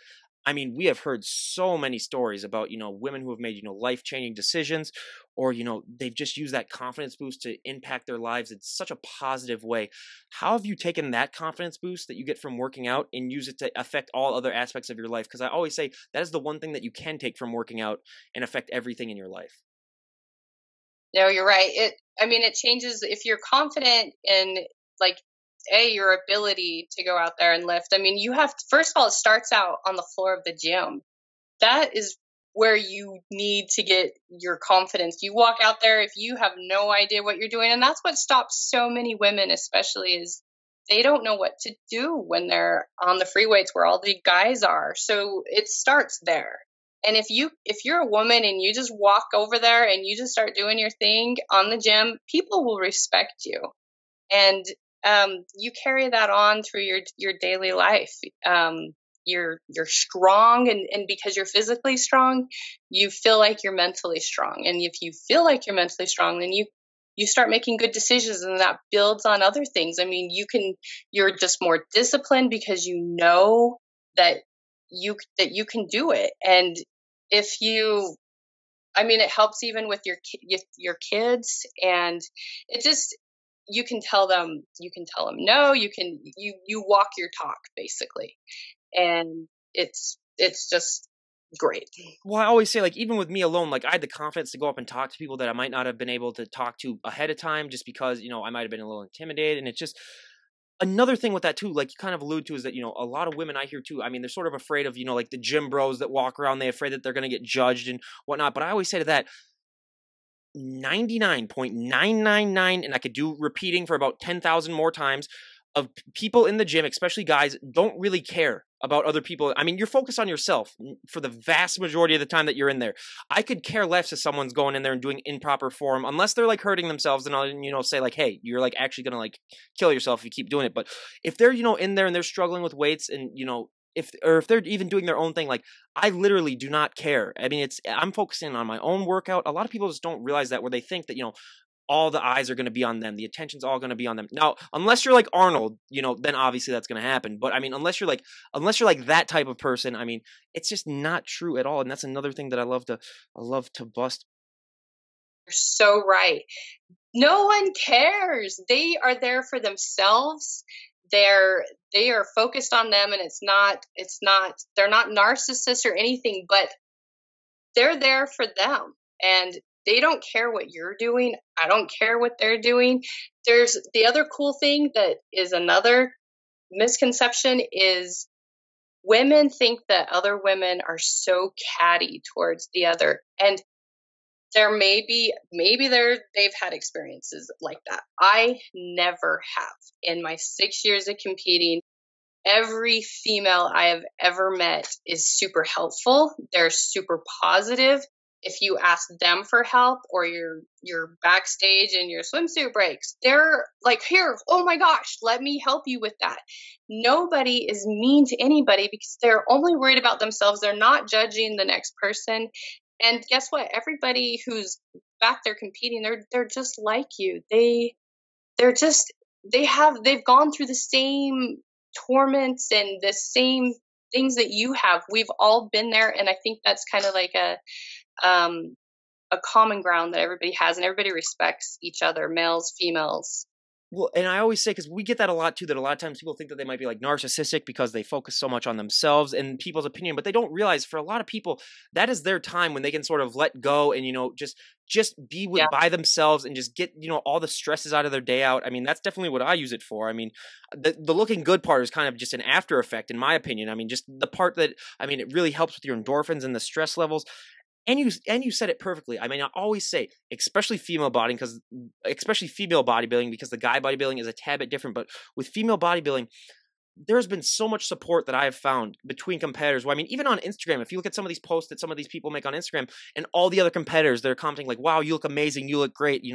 I mean, we have heard so many stories about, women who have made, life-changing decisions, or, they've just used that confidence boost to impact their lives in such a positive way. How have you taken that confidence boost that you get from working out and use it to affect all other aspects of your life? Because I always say that is the one thing that you can take from working out and affect everything in your life. No, you're right. It changes if you're confident in like your ability to go out there and lift. I mean, you have to, first of all, it starts out on the floor of the gym. That is where you need to get your confidence. You walk out there if you have no idea what you're doing, and that's what stops so many women, especially, is they don't know what to do when they're on the free weights where all the guys are. So it starts there. And if you're a woman and you just walk over there and you just start doing your thing on the gym, people will respect you. And you carry that on through your daily life. You're strong, and because you're physically strong, you feel like you're mentally strong. And if you feel like you're mentally strong, then you start making good decisions, and that builds on other things. I mean, you're just more disciplined because you know that you can do it. And if you, it helps even with your kids, and it just, you can tell them no, you walk your talk basically, and it's just great. Well, I always say, like, even with me alone, like, I had the confidence to go up and talk to people that I might not have been able to talk to ahead of time, just because, I might have been a little intimidated. And it's just another thing with that too, like you kind of allude to, is that, a lot of women I hear too, I mean, they're sort of afraid of, like the gym bros that walk around, they're afraid that they're going to get judged and whatnot. But I always say to that, 99.999, and I could do repeating for about 10,000 more times, of people in the gym, especially guys, don't really care about other people. I mean, you're focused on yourself for the vast majority of the time that you're in there. I could care less if someone's going in there and doing improper form, unless they're like hurting themselves, and I'll, say like, hey, you're like actually going to like kill yourself if you keep doing it. But if they're, in there and they're struggling with weights, and, if they're even doing their own thing, like, I literally do not care. I mean, I'm focusing on my own workout. A lot of people just don't realize that, where they think that, all the eyes are going to be on them. The attention's all going to be on them. Now, unless you're like Arnold, then obviously that's going to happen. But I mean, unless you're like that type of person, I mean, it's just not true at all. And that's another thing that I love to bust. You're so right. No one cares. They are there for themselves. They are focused on them, and they're not narcissists or anything, but they're there for them. And they don't care what you're doing. I don't care what they're doing. There's the other cool thing that is another misconception, is women think that other women are so catty towards the other. And there maybe they've had experiences like that. I never have. In my 6 years of competing, every female I have ever met is super helpful. They're super positive. If you ask them for help, or you're backstage and your swimsuit breaks, they're like, here, oh my gosh, let me help you with that. Nobody is mean to anybody because they're only worried about themselves. They're not judging the next person. And guess what? Everybody who's back there competing, they're just like you. They're just they've gone through the same torments and the same things that you have. We've all been there, and I think that's kind of like a common ground that everybody has, and everybody respects each other, males, females. Well, and I always say, because we get that a lot too, that a lot of times people think that they might be like narcissistic because they focus so much on themselves and people's opinion, but they don't realize for a lot of people, that is their time when they can sort of let go and, just be with Yeah. by themselves and just get, all the stresses out of their day out. I mean, that's definitely what I use it for. I mean, the looking good part is kind of just an after effect, in my opinion. I mean, just the part that, it really helps with your endorphins and the stress levels. And you said it perfectly. I mean, I always say, especially female bodybuilding, because the guy bodybuilding is a tad bit different. But with female bodybuilding, there's been so much support that I have found between competitors. Well, I mean, even on Instagram, if you look at some of these posts that some of these people make on Instagram, and all the other competitors, they're commenting like, wow, you look amazing, you look great,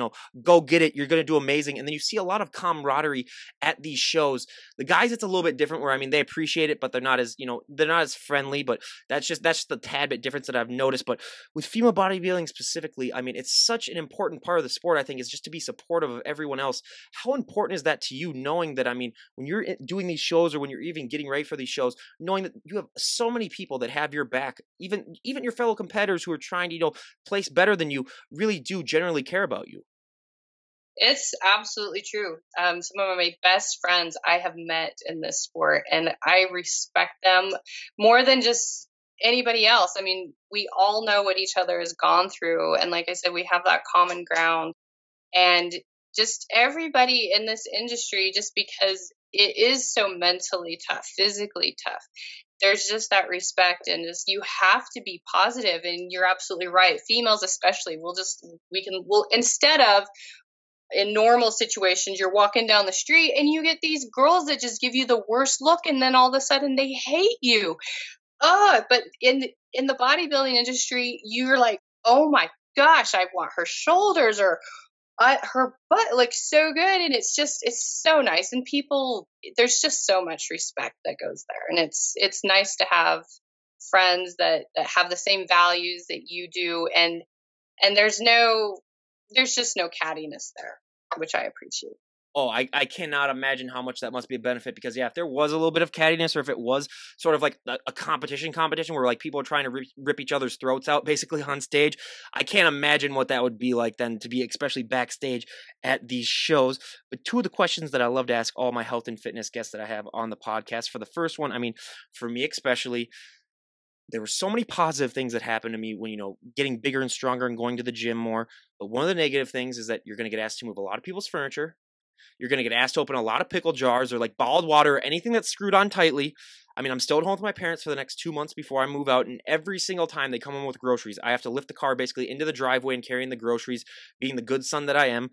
go get it, you're going to do amazing. And then you see a lot of camaraderie at these shows. The guys, it's a little bit different where, they appreciate it, but they're not as, they're not as friendly, but that's just the tad bit difference that I've noticed. But with female bodybuilding specifically, it's such an important part of the sport, I think, is just to be supportive of everyone else. How important is that to you, knowing that, when you're doing these shows, or when you're even getting ready for these shows, knowing that you have so many people that have your back, even your fellow competitors who are trying to, place better than you, really do generally care about you? It's absolutely true. Some of my best friends I have met in this sport, and I respect them more than just anybody else. I mean, we all know what each other has gone through. And like I said, we have that common ground. And just everybody in this industry, just because it is so mentally tough, physically tough, there's just that respect, and just you have to be positive. And you're absolutely right. Females especially, we'll instead of in normal situations, you're walking down the street and you get these girls that just give you the worst look, and then all of a sudden they hate you. But in the bodybuilding industry, you're like, oh my gosh, I want her shoulders, or her butt looks so good. And it's so nice. And there's just so much respect that goes there. And it's nice to have friends that have the same values that you do. And there's just no cattiness there, which I appreciate. Oh, I cannot imagine how much that must be a benefit, because if there was a little bit of cattiness, or if it was sort of like a competition where like people are trying to rip each other's throats out basically on stage, I can't imagine what that would be like then, to be especially backstage at these shows. But two of the questions that I love to ask all my health and fitness guests that I have on the podcast, for the first one, for me especially, there were so many positive things that happened to me when, getting bigger and stronger and going to the gym more. But one of the negative things is that you're going to get asked to move a lot of people's furniture. You're going to get asked to open a lot of pickle jars, or like bottled water, or anything that's screwed on tightly. I'm still at home with my parents for the next 2 months before I move out. And every single time they come home with groceries, I have to lift the car basically into the driveway and carrying the groceries, being the good son that I am.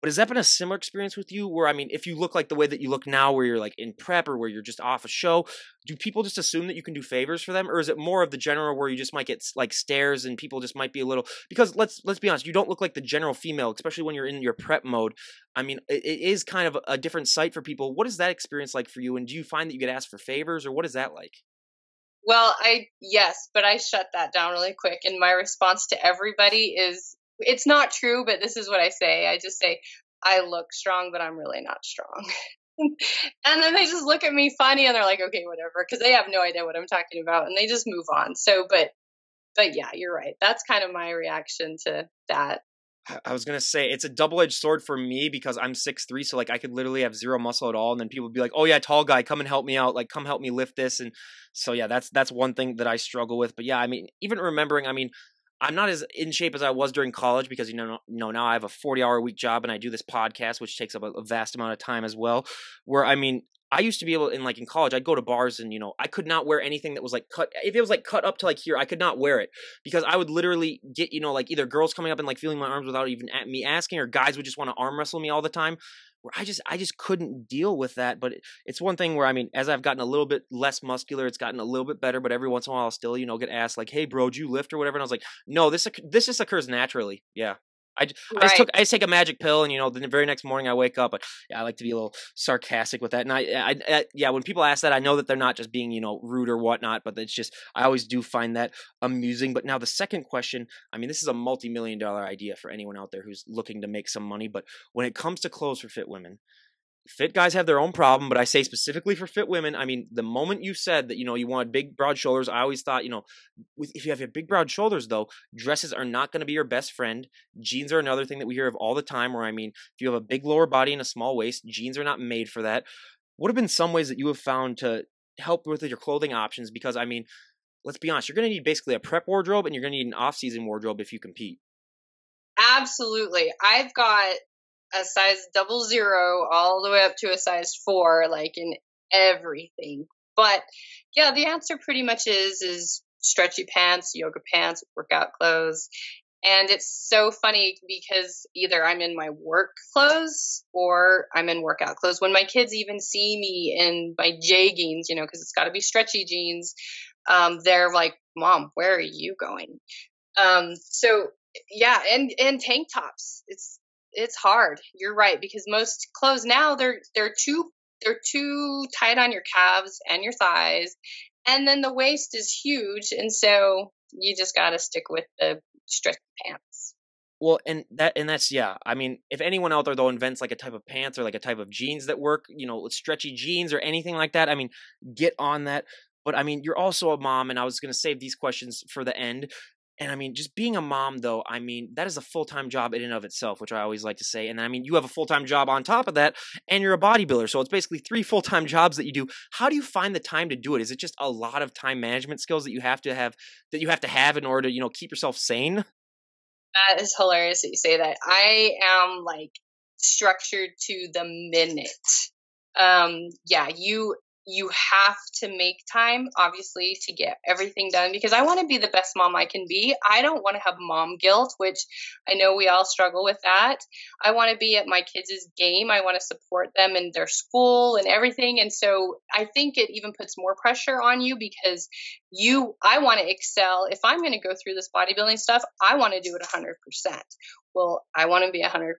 But has that been a similar experience with you, where, if you look like the way that you look now, where you're like in prep, or where you're just off a show, do people just assume that you can do favors for them? Or is it more of the general where you just might get like stares, and people just might be a little, because let's be honest, you don't look like the general female, especially when you're in your prep mode. It is kind of a different sight for people. What is that experience like for you? And do you find that you get asked for favors, or what is that like? Well, yes, but I shut that down really quick. And my response to everybody is, it's not true, but this is what I say. I just say, I look strong, but I'm really not strong. And then they just look at me funny, and they're like, okay, whatever, because they have no idea what I'm talking about, and they just move on. So, but yeah, you're right. That's kind of my reaction to that. I was gonna say, it's a double-edged sword for me, because I'm 6'3", so like I could literally have zero muscle at all, and then people would be like, "Oh yeah, tall guy, come and help me out. Like, come help me lift this." And so yeah, that's one thing that I struggle with. But yeah, even remembering, I'm not as in shape as I was during college, because now I have a 40-hour a week job, and I do this podcast, which takes up a vast amount of time as well. Where I used to be able, in college, I'd go to bars and, I could not wear anything that was like cut. If it was like cut up to like here, I could not wear it because I would literally get, like either girls coming up and like feeling my arms without even me asking, or guys would just want to arm wrestle me all the time. Where I just couldn't deal with that. But it's one thing where, I mean, as I've gotten a little bit less muscular, it's gotten a little bit better. But every once in a while, I'll still, get asked like, "Hey, bro, do you lift or whatever?" And I was like, "No, this just occurs naturally." Yeah. Right. I just take a magic pill, and the very next morning I wake up. But yeah, I like to be a little sarcastic with that. And yeah, when people ask that, I know that they're not just being rude or whatnot, but it's just I always do find that amusing. But now the second question, I mean, this is a multi-million-dollar idea for anyone out there who's looking to make some money. But when it comes to clothes for fit women, fit guys have their own problem, but I say specifically for fit women, I mean, the moment you said that, you wanted big, broad shoulders, I always thought, if you have big, broad shoulders, though, dresses are not going to be your best friend. Jeans are another thing that we hear of all the time where, I mean, if you have a big lower body and a small waist, jeans are not made for that. What have been some ways that you have found to help with your clothing options? Because, I mean, let's be honest, you're going to need basically a prep wardrobe and you're going to need an off-season wardrobe if you compete. Absolutely. I've got a size 00 all the way up to a size 4, like in everything. But yeah, the answer pretty much is stretchy pants, yoga pants, workout clothes. And it's so funny because either I'm in my work clothes or I'm in workout clothes. When my kids even see me in my jeggings, because it's got to be stretchy jeans, they're like, "Mom, where are you going?" So yeah, and tank tops. It's hard. You're right, because most clothes now they're too tight on your calves and your thighs, and then the waist is huge, and so you just got to stick with the stretchy pants. Well, that's yeah. I mean, if anyone out there though invents like a type of pants or like a type of jeans that work, with stretchy jeans or anything like that, I mean, get on that. But I mean, you're also a mom, and I was gonna save these questions for the end. And I mean, just being a mom though, I mean, that is a full-time job in and of itself, which I always like to say. And I mean, you have a full-time job on top of that, and you're a bodybuilder, so it's basically 3 full-time jobs that you do. How do you find the time to do it? Is it just a lot of time management skills that you have to have in order to, keep yourself sane? That is hilarious that you say that. I am like structured to the minute. Yeah, you have to make time, obviously, to get everything done, because I want to be the best mom I can be. I don't want to have mom guilt, which I know we all struggle with that. I want to be at my kids' game. I want to support them in their school and everything. And so I think it even puts more pressure on you because I want to excel. If I'm going to go through this bodybuilding stuff, I want to do it 100%. Well, I want to be 100%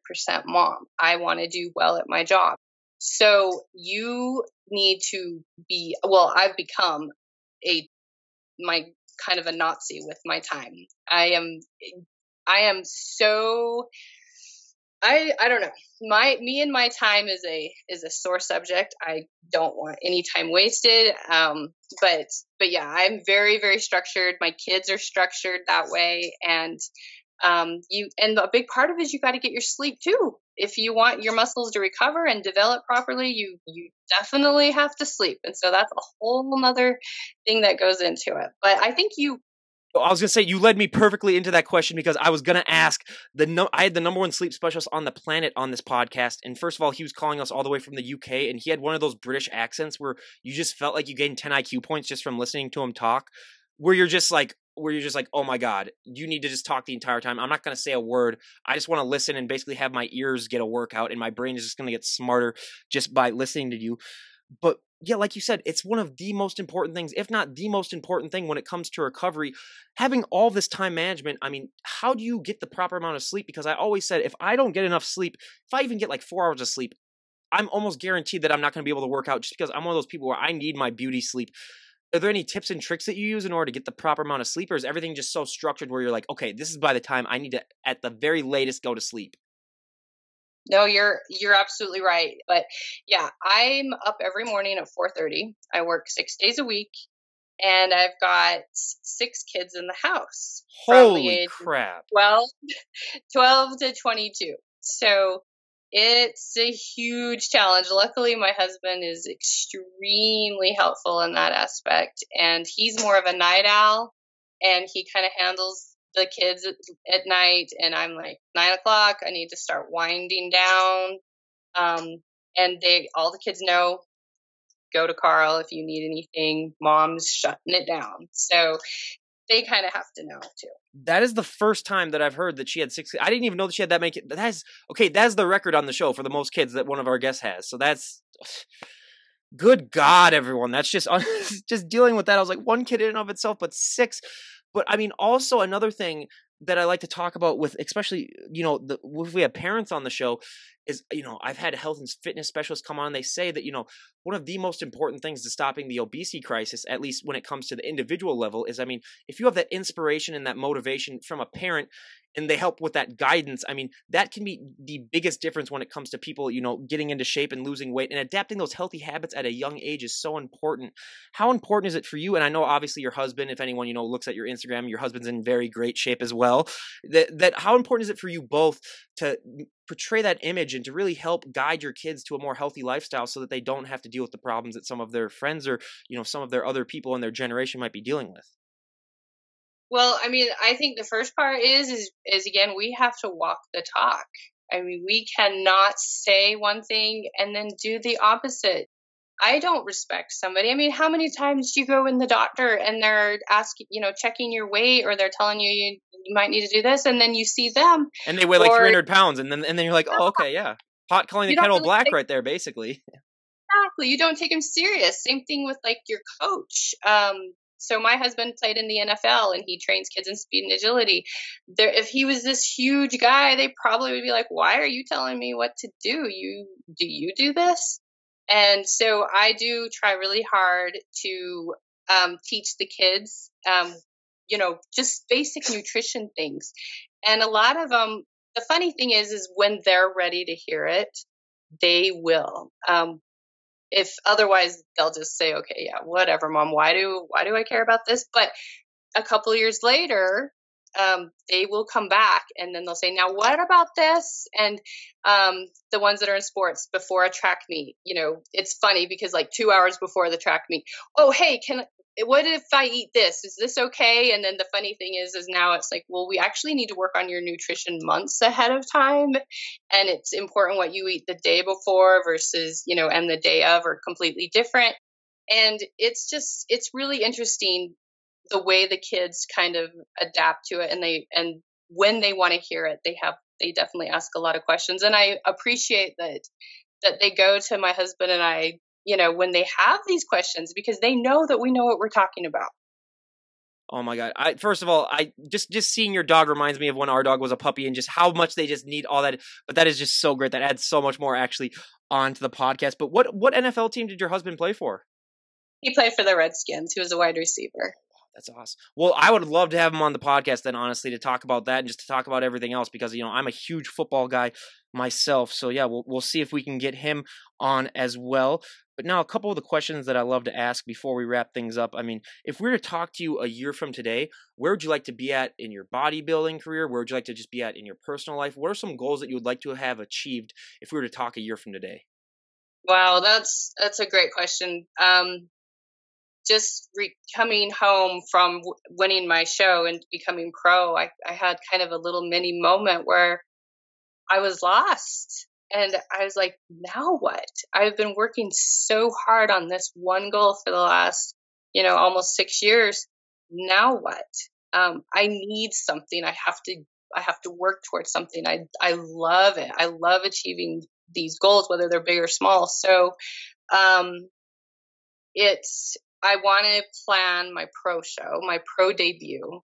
mom. I want to do well at my job. So you need to be, well, I've become my kind of a Nazi with my time. I am so, I don't know. Me and my time is a sore subject. I don't want any time wasted. But yeah, I'm very, very structured. My kids are structured that way. And a big part of it is you got to get your sleep too. If you want your muscles to recover and develop properly, you definitely have to sleep. And so that's a whole nother thing that goes into it. But I think I was gonna say you led me perfectly into that question because I was gonna ask I had the number 1 sleep specialist on the planet on this podcast, and first of all, he was calling us all the way from the UK, and he had one of those British accents where you just felt like you gained 10 IQ points just from listening to him talk, where you're just like, oh my god, you need to just talk the entire time. I'm not gonna say a word. I just want to listen and basically have my ears get a workout, and my brain is just gonna get smarter just by listening to you. But yeah, like you said, it's one of the most important things, if not the most important thing when it comes to recovery. Having all this time management, I mean, how do you get the proper amount of sleep? Because I always said, if I don't get enough sleep, if I even get like 4 hours of sleep, I'm almost guaranteed that I'm not going to be able to work out just because I'm one of those people where I need my beauty sleep. Are there any tips and tricks that you use in order to get the proper amount of sleep, or is everything just so structured where you're like, okay, this is by the time I need to, at the very latest, go to sleep? No, you're absolutely right. But yeah, I'm up every morning at 4:30. I work 6 days a week, and I've got 6 kids in the house from the Holy age of crap. 12 to 22. So it's a huge challenge. Luckily, my husband is extremely helpful in that aspect, and he's more of a night owl, and he kind of handles the kids at night. And I'm like, 9 o'clock, I need to start winding down. And all the kids know go to Carl if you need anything. Mom's shutting it down. So they kind of have to know too. That is the first time that I've heard that she had 6. I didn't even know that she had that many kids. That's okay. That's the record on the show for the most kids that one of our guests has. So that's good God, everyone. That's just just dealing with that. I was like, one kid in and of itself, but 6. But I mean, also another thing that I like to talk about with, especially, if we have parents on the show, is, I've had health and fitness specialists come on and they say that, one of the most important things to stopping the obesity crisis, at least when it comes to the individual level, is, I mean, if you have that inspiration and that motivation from a parent and they help with that guidance, I mean, that can be the biggest difference when it comes to people, getting into shape and losing weight, and adapting those healthy habits at a young age is so important. How important is it for you? And I know obviously your husband, if anyone, looks at your Instagram, your husband's in very great shape as well. That how important is it for you both to portray that image and to really help guide your kids to a more healthy lifestyle so that they don't have to deal with the problems that some of their friends or, some of their other people in their generation might be dealing with? Well, I mean, I think the first part is again, we have to walk the talk. I mean, we cannot say one thing and then do the opposite. I don't respect somebody. I mean, how many times do you go in the doctor and they're asking, checking your weight, or they're telling you might need to do this, and then you see them and they weigh like 300 pounds, and then you're like, oh, okay, yeah, pot calling the kettle really black right there, basically. Exactly. You don't take them serious. Same thing with like your coach. So my husband played in the NFL and he trains kids in speed and agility. If he was this huge guy, they probably would be like, "Why are you telling me what to do? Do you do this?" And so I do try really hard to teach the kids, just basic nutrition things. And a lot of them, the funny thing is when they're ready to hear it, they will. If otherwise, they'll just say, "Okay, yeah, whatever, mom. Why do I care about this?" But a couple of years later, they will come back and then they'll say, "Now, what about this?" And the ones that are in sports before a track meet, it's funny because like 2 hours before the track meet, "Oh, hey, what if I eat this? Is this okay?" And then the funny thing is now it's like, well, we actually need to work on your nutrition months ahead of time. And it's important what you eat the day before versus, and the day of are completely different. And it's really interesting the way the kids kind of adapt to it, and when they want to hear it, they definitely ask a lot of questions. And I appreciate that they go to my husband and I, when they have these questions, because they know that we know what we're talking about. Oh my God. First of all, I just seeing your dog reminds me of when our dog was a puppy and just how much they just need all that. But that is just so great. That adds so much more actually onto the podcast. But what NFL team did your husband play for? He played for the Redskins. He was a wide receiver. That's awesome. Well, I would love to have him on the podcast then, honestly, to talk about that and just to talk about everything else because, I'm a huge football guy myself. So yeah, we'll see if we can get him on as well. But now a couple of the questions that I love to ask before we wrap things up. I mean, if we were to talk to you a year from today, where would you like to be at in your bodybuilding career? Where would you like to just be at in your personal life? What are some goals that you would like to have achieved if we were to talk a year from today? Wow, that's a great question. Just coming home from winning my show and becoming pro, I had kind of a little mini moment where I was lost. And I was like, now what? I've been working so hard on this one goal for the last, almost 6 years. Now what? I need something. I have to work towards something. I love it. I love achieving these goals, whether they're big or small. So, I want to plan my pro show, my pro debut.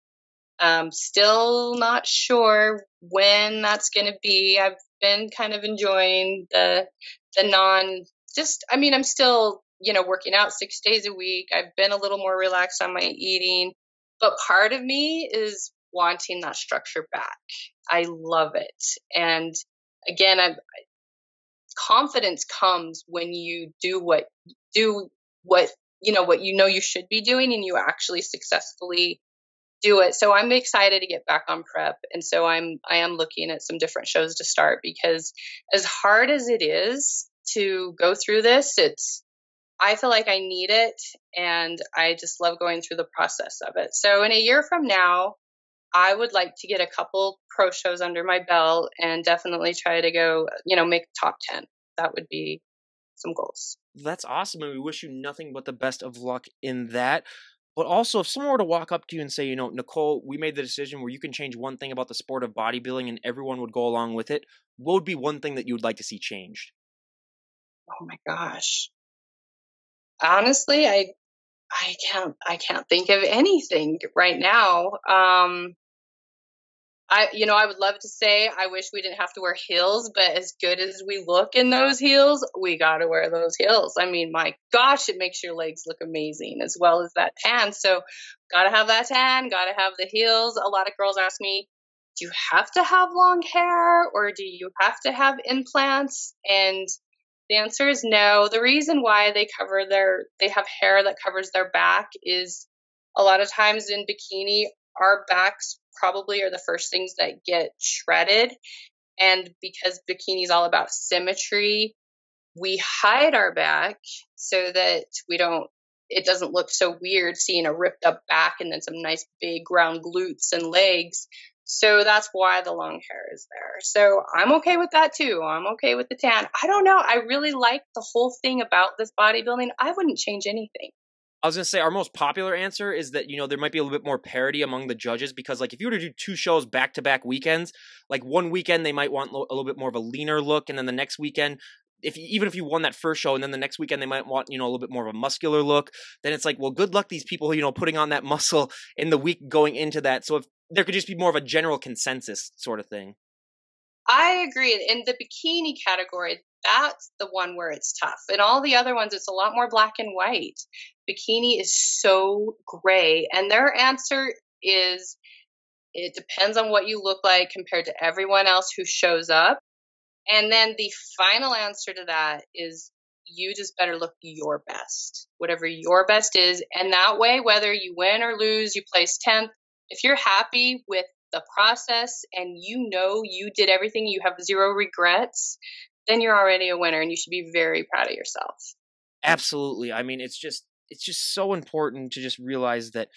Still not sure when that's going to be. I've been kind of enjoying the I'm still, working out 6 days a week. I've been a little more relaxed on my eating, but part of me is wanting that structure back. I love it. And again, confidence comes when you do what what you should be doing and you actually successfully do it. So I'm excited to get back on prep. And so I am looking at some different shows to start, because as hard as it is to go through this, I feel like I need it, and I just love going through the process of it. So in a year from now, I would like to get a couple pro shows under my belt and definitely try to go, make top 10. That would be some goals. That's awesome, and we wish you nothing but the best of luck in that. But also, if someone were to walk up to you and say, Nicole, we made the decision where you can change one thing about the sport of bodybuilding and everyone would go along with it, what would be one thing that you would like to see changed? Oh my gosh. Honestly, I can't think of anything right now. I would love to say I wish we didn't have to wear heels, but as good as we look in those heels, we got to wear those heels. I mean, my gosh, it makes your legs look amazing as well as that tan. So, got to have that tan, got to have the heels. A lot of girls ask me, do you have to have long hair or do you have to have implants? And the answer is no. The reason why they have hair that covers their back is a lot of times in bikini, our backs probably are the first things that get shredded. And because bikini is all about symmetry, we hide our back so that it doesn't look so weird seeing a ripped up back and then some nice big round glutes and legs. So that's why the long hair is there. So I'm okay with that too. I'm okay with the tan. I don't know. I really like the whole thing about this bodybuilding. I wouldn't change anything. I was gonna say our most popular answer is that there might be a little bit more parity among the judges because like if you were to do two shows back to back weekends, like one weekend they might want a little bit more of a leaner look, and then the next weekend, even if you won that first show, and then the next weekend they might want a little bit more of a muscular look, then it's like, well, good luck these people putting on that muscle in the week going into that. So if there could just be more of a general consensus sort of thing. I agree. In the bikini category, that's the one where it's tough. In all the other ones, it's a lot more black and white. Bikini is so gray. And their answer is it depends on what you look like compared to everyone else who shows up. And then the final answer to that is you just better look your best, whatever your best is. And that way, whether you win or lose, you place 10th. If you're happy with the process and you did everything, you have zero regrets, then you're already a winner and you should be very proud of yourself. Absolutely. I mean, it's just so important to just realize that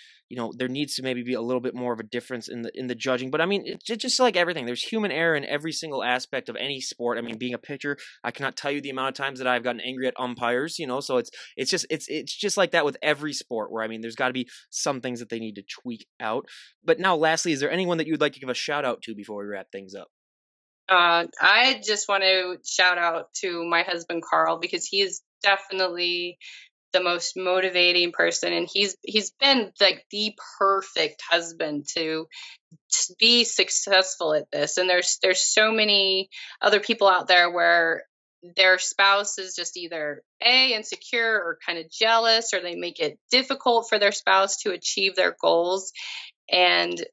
there needs to maybe be a little bit more of a difference in the judging. But I mean, it's just like everything. There's human error in every single aspect of any sport. I mean, being a pitcher, I cannot tell you the amount of times that I've gotten angry at umpires. So it's just like that with every sport. Where I mean, there's got to be some things that they need to tweak out. But now, lastly, is there anyone that you would like to give a shout out to before we wrap things up? I just want to shout out to my husband Carl because he is definitely the most motivating person, and he's been like the perfect husband to be successful at this. And there's so many other people out there where their spouse is just either insecure or kind of jealous, or they make it difficult for their spouse to achieve their goals. And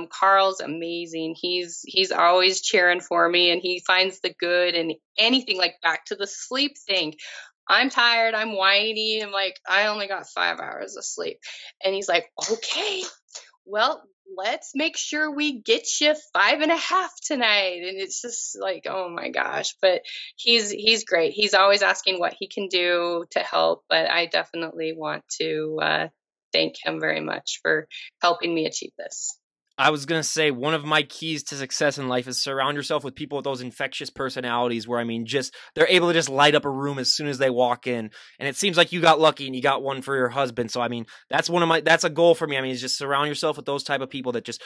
Carl's amazing. He's always cheering for me, and he finds the good in anything. Like back to the sleep thing. I'm tired. I'm whiny. I'm like, I only got 5 hours of sleep, and he's like, okay, well, let's make sure we get you 5.5 tonight. And it's just like, oh my gosh. But he's great. He's always asking what he can do to help. But I definitely want to thank him very much for helping me achieve this. I was going to say one of my keys to success in life is surround yourself with people with those infectious personalities where, I mean, just they're able to just light up a room as soon as they walk in. And it seems like you got lucky and you got one for your husband. So, I mean, that's a goal for me. I mean, is just surround yourself with those type of people that just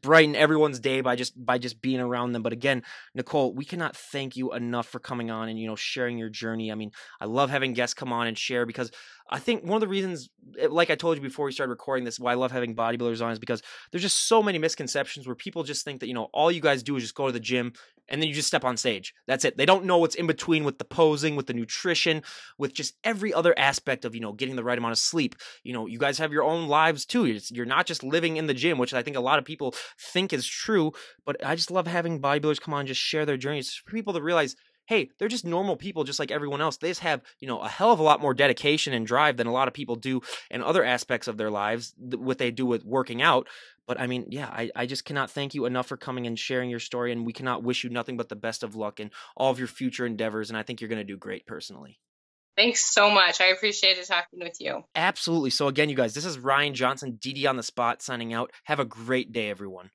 brighten everyone's day by just being around them. But again, Nicole, we cannot thank you enough for coming on and, sharing your journey. I mean, I love having guests come on and share because I think one of the reasons, like I told you before we started recording this, why I love having bodybuilders on is because there's just so many misconceptions where people just think that, all you guys do is just go to the gym and then you just step on stage. That's it. They don't know what's in between with the posing, with the nutrition, with just every other aspect of, getting the right amount of sleep. You guys have your own lives too. You're not just living in the gym, which I think a lot of people think is true. But I just love having bodybuilders come on and just share their journeys for people to realize, hey, they're just normal people just like everyone else. They just have, a hell of a lot more dedication and drive than a lot of people do in other aspects of their lives, what they do with working out. But I mean, yeah, I just cannot thank you enough for coming and sharing your story. And we cannot wish you nothing but the best of luck in all of your future endeavors. And I think you're going to do great personally. Thanks so much. I appreciated talking with you. Absolutely. So again, you guys, this is Ryan Johnson, DD on the spot, signing out. Have a great day, everyone.